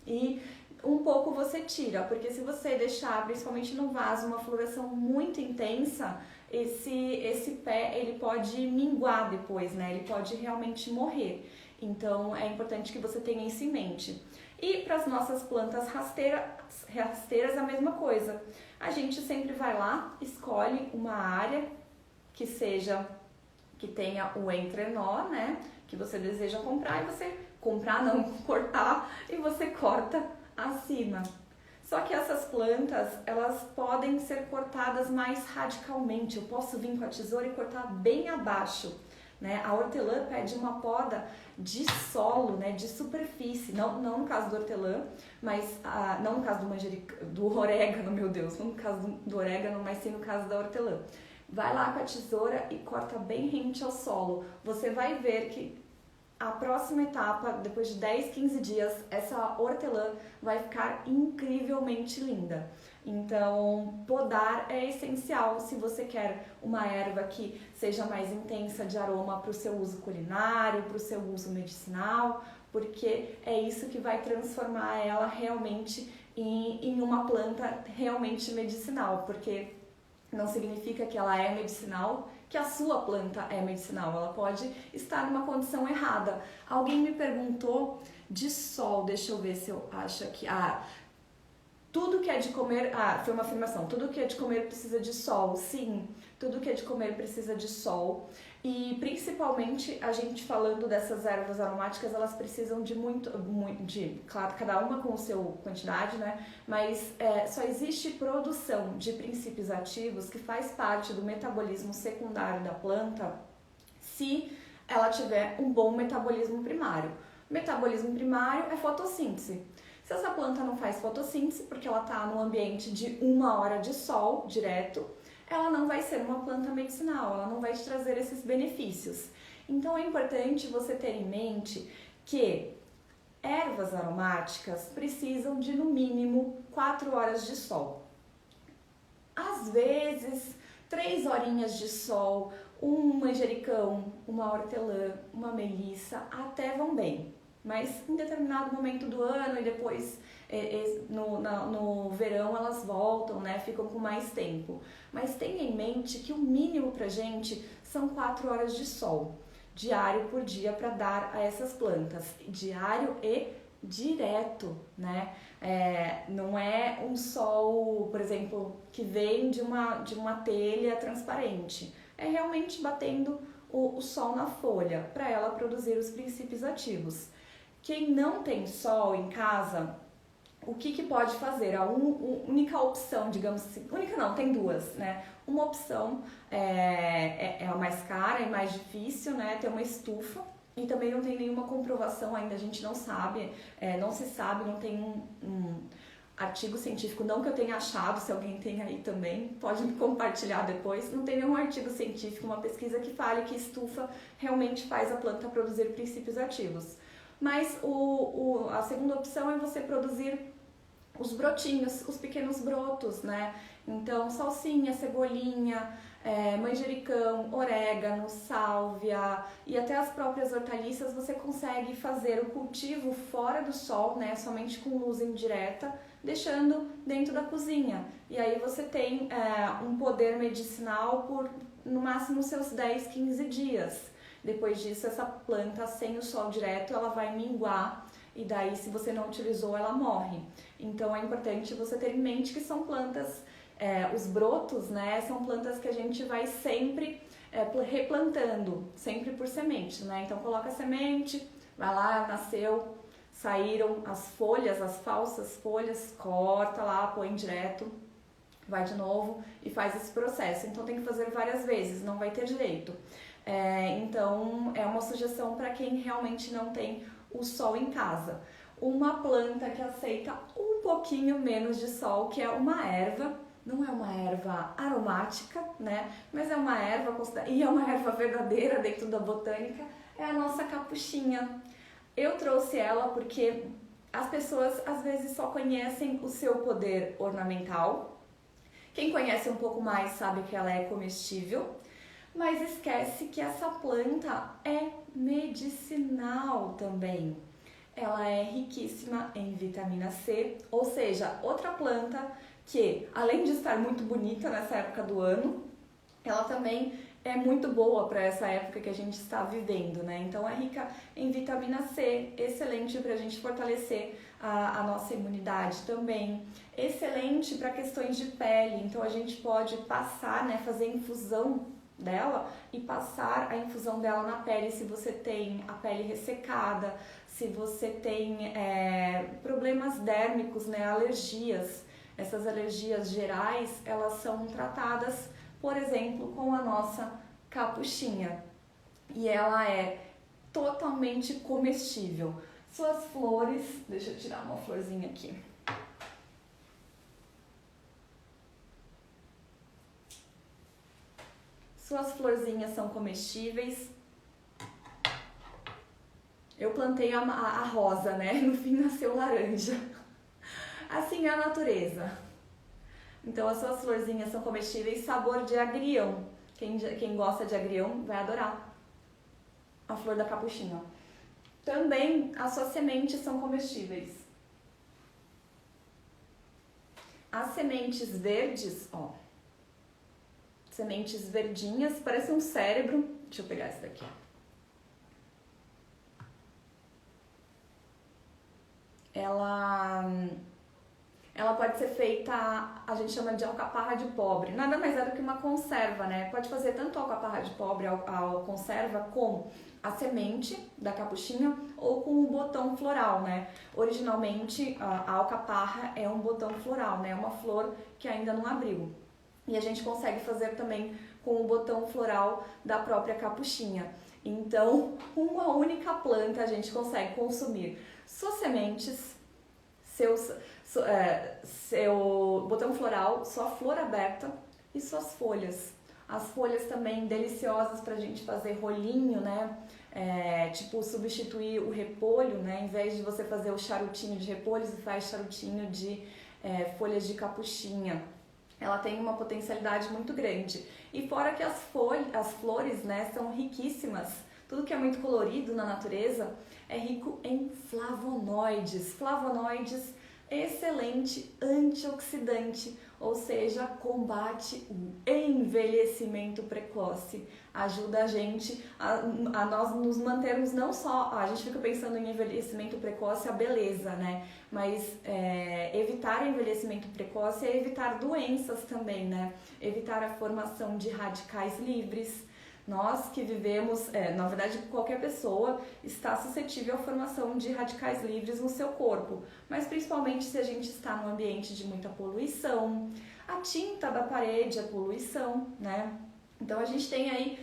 e um pouco você tira, porque se você deixar, principalmente no vaso, uma floração muito intensa, esse pé ele pode minguar depois, né? Ele pode realmente morrer. Então é importante que você tenha isso em mente. E para as nossas plantas rasteiras a mesma coisa. A gente sempre vai lá, escolhe uma área que tenha o entrenó, né? Que você deseja comprar e você cortar, e você corta acima. Só que essas plantas, elas podem ser cortadas mais radicalmente. Eu posso vir com a tesoura e cortar bem abaixo, né? A hortelã pede uma poda de solo, né? De superfície. Não no caso do hortelã, mas não no caso do orégano, meu Deus. Não no caso do orégano, mas sim no caso da hortelã. Vai lá com a tesoura e corta bem rente ao solo. Você vai ver que a próxima etapa, depois de 10, 15 dias, essa hortelã vai ficar incrivelmente linda. Então, podar é essencial se você quer uma erva que seja mais intensa de aroma para o seu uso culinário, para o seu uso medicinal, porque é isso que vai transformar ela realmente em uma planta realmente medicinal, porque não significa que ela é medicinal, que a sua planta é medicinal, ela pode estar numa condição errada. Alguém me perguntou de sol, deixa eu ver se eu acho aqui. Tudo que é de comer, foi uma afirmação, tudo que é de comer precisa de sol. Sim, tudo que é de comer precisa de sol. E principalmente a gente falando dessas ervas aromáticas, elas precisam de claro, cada uma com a sua quantidade, né? Mas só existe produção de princípios ativos que faz parte do metabolismo secundário da planta se ela tiver um bom metabolismo primário. Metabolismo primário é fotossíntese. Se essa planta não faz fotossíntese, porque ela está no ambiente de 1 hora de sol direto, ela não vai ser uma planta medicinal, ela não vai te trazer esses benefícios. Então é importante você ter em mente que ervas aromáticas precisam de no mínimo 4 horas de sol. Às vezes, 3 horinhas de sol, um manjericão, uma hortelã, uma melissa até vão bem. Mas em determinado momento do ano e depois no verão elas voltam, né? Ficam com mais tempo. Mas tenha em mente que o mínimo pra gente são 4 horas de sol, diário por dia, para dar a essas plantas. Diário e direto, né? Não é um sol, por exemplo, que vem de uma telha transparente. É realmente batendo o sol na folha para ela produzir os princípios ativos. Quem não tem sol em casa, o que pode fazer? A única opção, digamos assim, única não, tem duas, né? Uma opção é a mais cara e mais difícil, né? Ter uma estufa, e também não tem nenhuma comprovação ainda, a gente não sabe, não se sabe, não tem um artigo científico, não que eu tenha achado, se alguém tem aí também, pode me compartilhar depois, não tem nenhum artigo científico, uma pesquisa que fale que estufa realmente faz a planta produzir princípios ativos. Mas a segunda opção é você produzir os brotinhos, os pequenos brotos, né? Então, salsinha, cebolinha, manjericão, orégano, sálvia e até as próprias hortaliças, você consegue fazer o cultivo fora do sol, né? Somente com luz indireta, deixando dentro da cozinha. E aí você tem um poder medicinal por, no máximo, seus 10, 15 dias. Depois disso, essa planta sem o sol direto, ela vai minguar e daí, se você não utilizou, ela morre. Então, é importante você ter em mente que são plantas, os brotos, né, são plantas que a gente vai sempre replantando, sempre por semente, né? Então, coloca a semente, vai lá, nasceu, saíram as folhas, as falsas folhas, corta lá, põe direto, vai de novo e faz esse processo. Então, tem que fazer várias vezes, não vai ter jeito. Então, é uma sugestão para quem realmente não tem o sol em casa. Uma planta que aceita um pouquinho menos de sol, que é uma erva, não é uma erva aromática, né? Mas é uma erva, e é uma erva verdadeira dentro da botânica, é a nossa capuchinha. Eu trouxe ela porque as pessoas às vezes só conhecem o seu poder ornamental Quem conhece um pouco mais sabe que ela é comestível, mas esquece que essa planta é medicinal também. Ela é riquíssima em vitamina C, ou seja, outra planta que, além de estar muito bonita nessa época do ano, ela também é muito boa para essa época que a gente está vivendo, né? Então é rica em vitamina C, excelente para a gente fortalecer a nossa imunidade também, excelente para questões de pele, então a gente pode passar, né, fazer infusão dela e passar a infusão dela na pele se você tem a pele ressecada, se você tem problemas dérmicos, né, alergias. Essas alergias gerais, elas são tratadas, por exemplo, com a nossa capuchinha. E ela é totalmente comestível. Suas flores, deixa eu tirar uma florzinha aqui. Suas florzinhas são comestíveis. Eu plantei a rosa, né? No fim nasceu laranja. Assim é a natureza. Então as suas florzinhas são comestíveis, sabor de agrião. Quem gosta de agrião vai adorar a flor da capuchinha. Também as suas sementes são comestíveis. As sementes verdes, ó. Sementes verdinhas, parece um cérebro. Deixa eu pegar esse daqui. Ela pode ser feita, a gente chama de alcaparra de pobre. Nada mais é do que uma conserva, né? Pode fazer tanto a alcaparra de pobre, a conserva, com a semente da capuchinha ou com o botão floral, né? Originalmente, a alcaparra é um botão floral, né? É uma flor que ainda não abriu. E a gente consegue fazer também com o botão floral da própria capuchinha. Então, uma única planta a gente consegue consumir suas sementes, seu botão floral, sua flor aberta e suas folhas. As folhas também deliciosas pra gente fazer rolinho, né? Tipo, substituir o repolho, né? Em vez de você fazer o charutinho de repolho, você faz charutinho de folhas de capuchinha. Ela tem uma potencialidade muito grande. E fora que as flores, né, são riquíssimas. Tudo que é muito colorido na natureza é rico em flavonoides. Flavonoides, excelente antioxidante, ou seja, combate o envelhecimento precoce. Ajuda a gente a nós nos mantermos, não só, a gente fica pensando em envelhecimento precoce, a beleza, né? Mas evitar envelhecimento precoce é evitar doenças também, né? Evitar a formação de radicais livres. Nós que vivemos, na verdade qualquer pessoa está suscetível à formação de radicais livres no seu corpo, mas principalmente se a gente está num ambiente de muita poluição, a tinta da parede, a poluição, né? Então a gente tem aí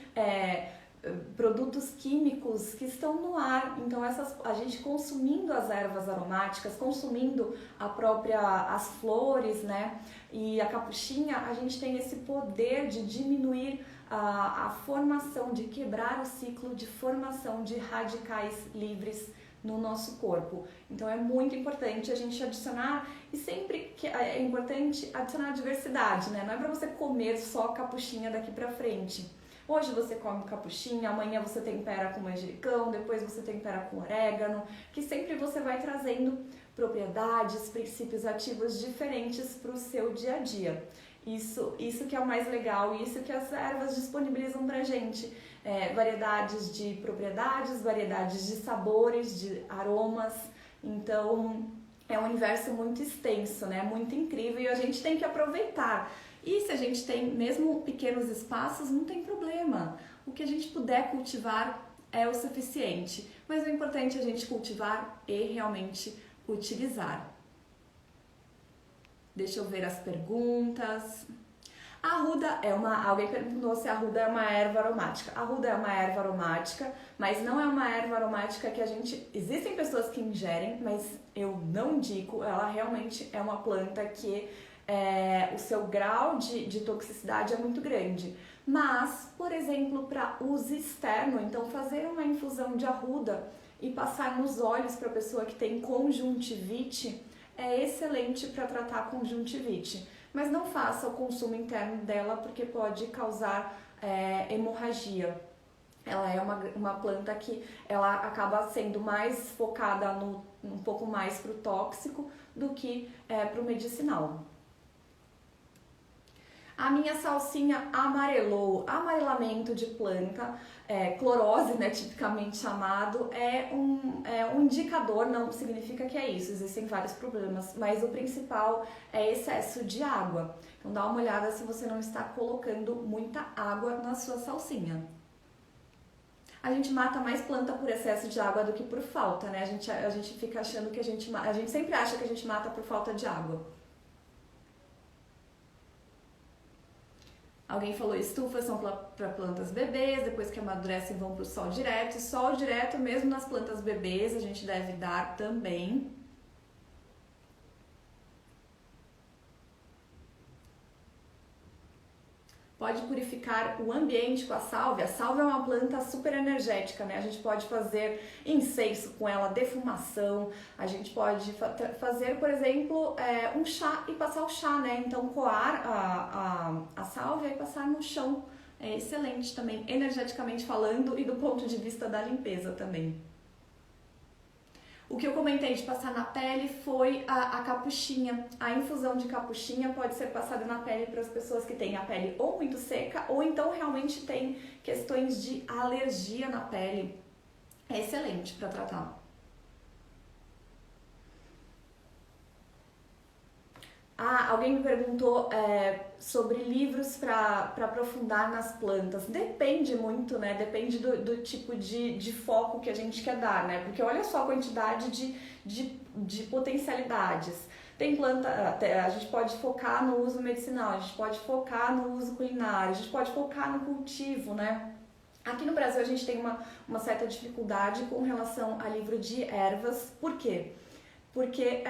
produtos químicos que estão no ar, então a gente consumindo as ervas aromáticas, consumindo as flores, né? E a capuchinha, a gente tem esse poder de diminuir a formação, de quebrar o ciclo de formação de radicais livres no nosso corpo. Então é muito importante a gente adicionar, e sempre que é importante adicionar diversidade, né? Não é para você comer só capuchinha daqui para frente. Hoje você come capuchinha, amanhã você tempera com manjericão, depois você tempera com orégano, que sempre você vai trazendo propriedades, princípios ativos diferentes para o seu dia a dia. Isso que é o mais legal, isso que as ervas disponibilizam pra gente. Variedades de propriedades, variedades de sabores, de aromas. Então é um universo muito extenso, né? Muito incrível, e a gente tem que aproveitar. E se a gente tem mesmo pequenos espaços, não tem problema. O que a gente puder cultivar é o suficiente. Mas o importante é a gente cultivar e realmente utilizar. Deixa eu ver as perguntas. A arruda alguém perguntou se a arruda é uma erva aromática. A arruda é uma erva aromática, mas não é uma erva aromática que existem pessoas que ingerem, mas eu não indico. Ela realmente é uma planta que o seu grau de toxicidade é muito grande. Mas, por exemplo, para uso externo, então fazer uma infusão de arruda e passar nos olhos para a pessoa que tem conjuntivite é excelente para tratar conjuntivite. mas não faça o consumo interno dela porque pode causar hemorragia. Ela é uma planta que ela acaba sendo mais focada um pouco mais para o tóxico do que para o medicinal. A minha salsinha amarelou. Amarelamento de planta, clorose, né, tipicamente chamado, é um indicador, não significa que é isso, existem vários problemas, mas o principal é excesso de água. Então dá uma olhada se você não está colocando muita água na sua salsinha. A gente mata mais planta por excesso de água do que por falta, né? A gente fica achando que a gente sempre acha que a gente mata por falta de água. Alguém falou estufas são para plantas bebês, depois que amadurecem vão para o sol direto. Sol direto mesmo nas plantas bebês a gente deve dar também. Pode purificar o ambiente com a sálvia. A sálvia é uma planta super energética, né? A gente pode fazer incenso com ela, defumação. A gente pode fazer, por exemplo, um chá e passar o chá, né? Então, coar a sálvia e passar no chão. É excelente também, energeticamente falando e do ponto de vista da limpeza também. O que eu comentei de passar na pele foi a capuchinha. A infusão de capuchinha pode ser passada na pele para as pessoas que têm a pele ou muito seca ou então realmente tem questões de alergia na pele. É excelente para tratar. Alguém me perguntou sobre livros para aprofundar nas plantas. Depende muito, né? Depende do tipo de foco que a gente quer dar, né? Porque olha só a quantidade de potencialidades. Tem planta, a gente pode focar no uso medicinal, a gente pode focar no uso culinário, a gente pode focar no cultivo, né? Aqui no Brasil a gente tem uma certa dificuldade com relação a livro de ervas. Por quê? Porque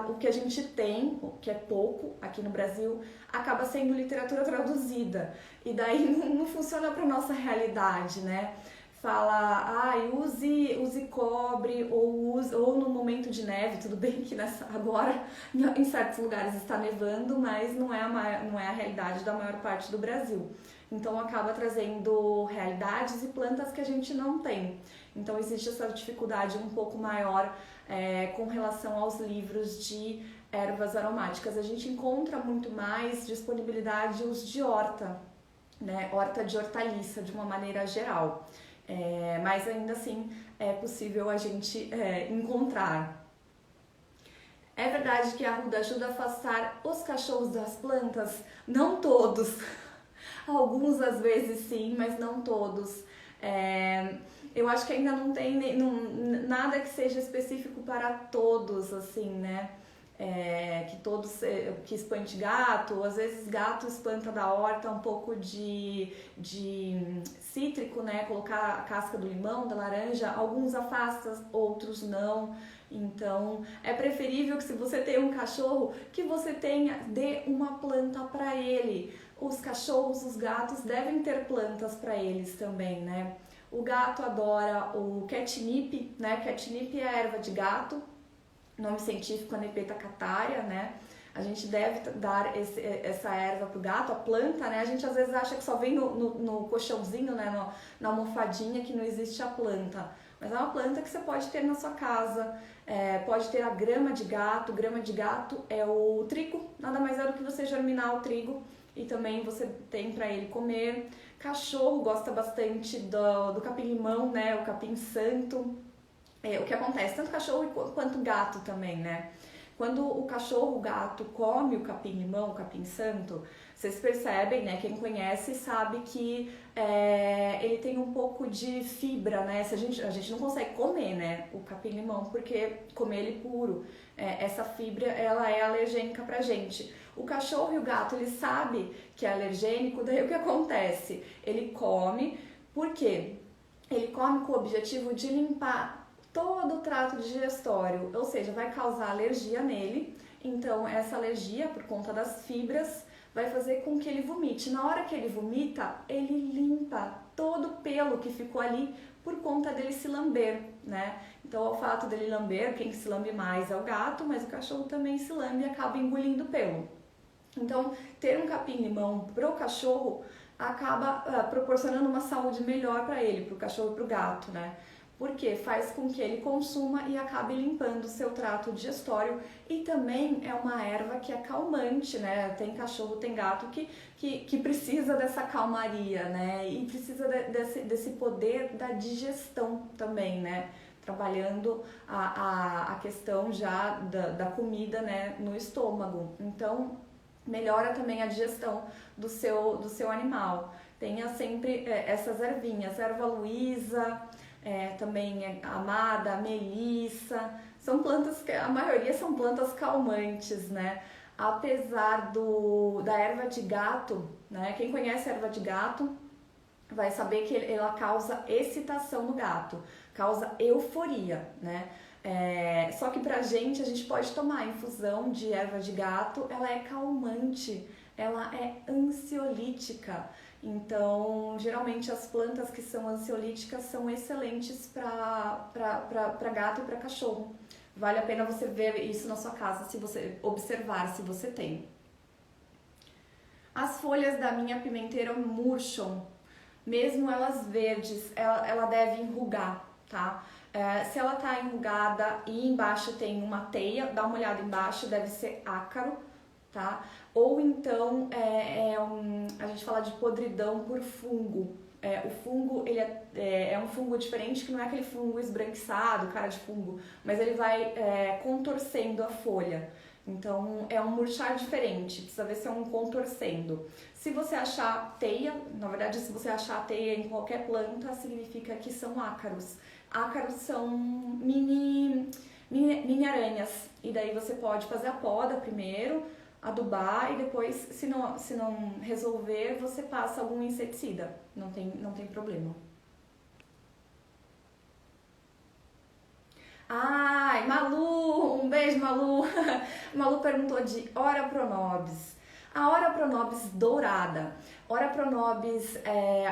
o que a gente tem, o que é pouco aqui no Brasil, acaba sendo literatura traduzida. E daí não funciona para nossa realidade, né? Fala, use cobre ou no momento de neve, tudo bem que agora em certos lugares está nevando, mas não é a realidade da maior parte do Brasil. Então acaba trazendo realidades e plantas que a gente não tem. Então existe essa dificuldade um pouco maior com relação aos livros de ervas aromáticas. A gente encontra muito mais disponibilidade os de horta, né? Horta de hortaliça de uma maneira geral. Mas ainda assim é possível a gente encontrar. É verdade que a arruda ajuda a afastar os cachorros das plantas? Não todos. Alguns às vezes sim, mas não todos. Eu acho que ainda não tem nada que seja específico para todos, assim, né? Que espante gato, às vezes gato espanta da horta um pouco de cítrico, né? Colocar a casca do limão, da laranja, alguns afastam, outros não. Então, é preferível que se você tem um cachorro, que você dê uma planta para ele. Os cachorros, os gatos devem ter plantas para eles também, né? O gato adora o catnip, né? Catnip é a erva de gato, nome científico Nepeta catária, né? A gente deve dar essa erva pro gato, a planta, né? A gente às vezes acha que só vem no colchãozinho, né? Na almofadinha, que não existe a planta. Mas é uma planta que você pode ter na sua casa, pode ter a grama de gato. Grama de gato é o trigo, nada mais é do que você germinar o trigo e também você tem para ele comer. Cachorro gosta bastante do capim-limão, né? O capim-santo. O que acontece, tanto cachorro quanto gato também, né? Quando o cachorro, o gato come o capim-limão, o capim-santo, vocês percebem, né? Quem conhece sabe que ele tem um pouco de fibra, né? A gente não consegue comer, né? O capim-limão, porque comer ele puro, essa fibra, ela é alergênica pra gente. O cachorro e o gato, ele sabe que é alergênico, daí o que acontece? Ele come, por quê? Ele come com o objetivo de limpar todo o trato digestório, ou seja, vai causar alergia nele. Então essa alergia, por conta das fibras, vai fazer com que ele vomite. Na hora que ele vomita, ele limpa todo o pelo que ficou ali por conta dele se lamber, né? Então ao fato dele lamber, quem se lambe mais é o gato, mas o cachorro também se lambe e acaba engolindo pelo. Então, ter um capim-limão pro cachorro acaba proporcionando uma saúde melhor para ele, pro cachorro e pro gato, né? Porque faz com que ele consuma e acabe limpando o seu trato digestório, e também é uma erva que é calmante, né? Tem cachorro, tem gato que precisa dessa calmaria, né? E precisa desse poder da digestão também, né? Trabalhando a questão já da comida, né, no estômago. Então, melhora também a digestão do seu animal. Tenha sempre essas ervinhas, erva Luísa, também amada, melissa, são plantas que a maioria são plantas calmantes, né? Apesar da erva de gato, né? Quem conhece a erva de gato vai saber que ela causa excitação no gato, causa euforia, né? Só que pra gente, a gente pode tomar a infusão de erva de gato, ela é calmante, ela é ansiolítica. Então, geralmente as plantas que são ansiolíticas são excelentes para gato e para cachorro. Vale a pena você ver isso na sua casa, se você observar, se você tem. As folhas da minha pimenteira murcham, mesmo elas verdes, ela deve enrugar, tá? Se ela tá enrugada e embaixo tem uma teia, dá uma olhada embaixo, deve ser ácaro, tá? Ou então a gente fala de podridão por fungo. O fungo ele é um fungo diferente, que não é aquele fungo esbranquiçado, cara de fungo, mas ele vai contorcendo a folha. Então é um murchar diferente, precisa ver se é um contorcendo. Se você achar teia, na verdade, se você achar teia em qualquer planta, significa que são ácaros. Ácaros são mini aranhas, e daí você pode fazer a poda primeiro, adubar, e depois, se não resolver, você passa algum inseticida, não tem problema. Ai, Malu, um beijo, Malu. Malu perguntou de Ora Pronobis. A Ora Pronobis dourada. Ora Pronobis,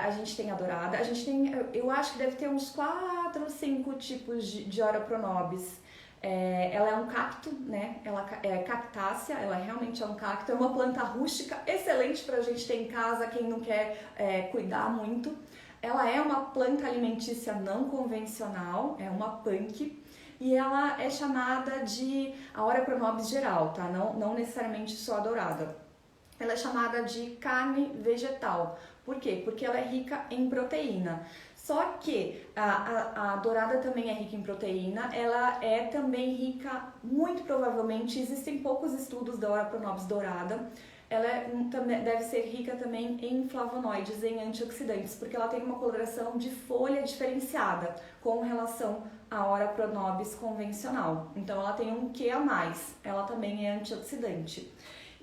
a gente tem a dourada, a gente tem, eu acho que deve ter uns 4 ou 5 tipos de Ora Pronobis. Ela é um cacto, né? Ela é cactácea, ela realmente é um cacto, é uma planta rústica, excelente pra gente ter em casa, quem não quer cuidar muito. Ela é uma planta alimentícia não convencional, é uma punk, e ela é chamada de a Ora Pronobis geral, tá? Não necessariamente só a dourada. Ela é chamada de carne vegetal. Por quê? Porque ela é rica em proteína. Só que a dourada também é rica em proteína, ela é também rica, muito provavelmente, existem poucos estudos da Ora Pronobis dourada, ela também deve ser rica também em flavonoides, em antioxidantes, porque ela tem uma coloração de folha diferenciada com relação à Ora Pronobis convencional. Então ela tem um quê a mais, ela também é antioxidante.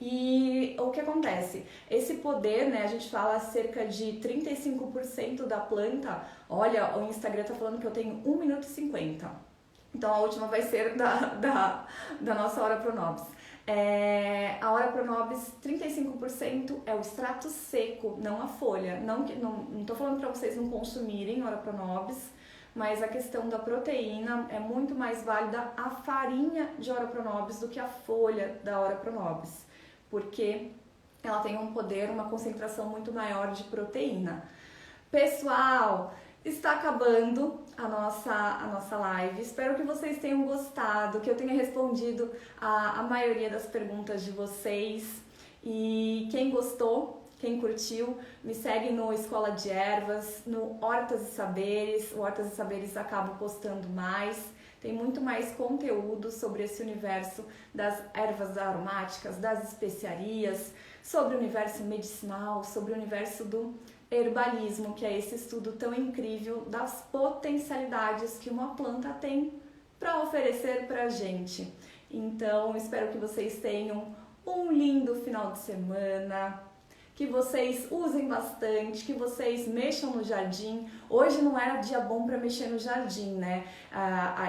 E o que acontece? Esse poder, né, a gente fala cerca de 35% da planta. Olha, o Instagram tá falando que eu tenho 1 minuto e 50. Então a última vai ser da nossa Ora Pronobis. A Ora Pronobis, 35% é o extrato seco, não a folha. Não tô falando para vocês não consumirem Ora Pronobis, mas a questão da proteína é muito mais válida a farinha de Ora Pronobis do que a folha da Ora Pronobis, porque ela tem um poder, uma concentração muito maior de proteína. Pessoal, está acabando a nossa live. Espero que vocês tenham gostado, que eu tenha respondido a maioria das perguntas de vocês. E quem gostou, quem curtiu, me segue no Escola de Ervas, no Hortas e Saberes. O Hortas e Saberes acabo postando mais. Tem muito mais conteúdo sobre esse universo das ervas aromáticas, das especiarias, sobre o universo medicinal, sobre o universo do herbalismo, que é esse estudo tão incrível das potencialidades que uma planta tem para oferecer para a gente. Então, espero que vocês tenham um lindo final de semana, que vocês usem bastante, que vocês mexam no jardim. Hoje não era dia bom para mexer no jardim, né?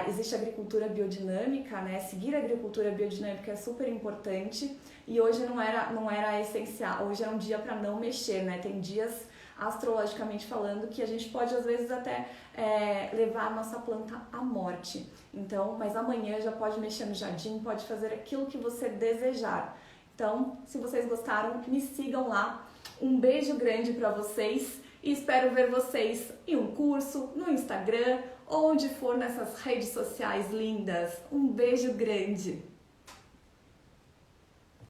Existe agricultura biodinâmica, né? Seguir a agricultura biodinâmica é super importante, e hoje não era essencial, hoje é um dia para não mexer, né? Tem dias, astrologicamente falando, que a gente pode às vezes até levar a nossa planta à morte. Então, mas amanhã já pode mexer no jardim, pode fazer aquilo que você desejar. Então, se vocês gostaram, me sigam lá. Um beijo grande para vocês e espero ver vocês em um curso, no Instagram, onde for nessas redes sociais lindas. Um beijo grande!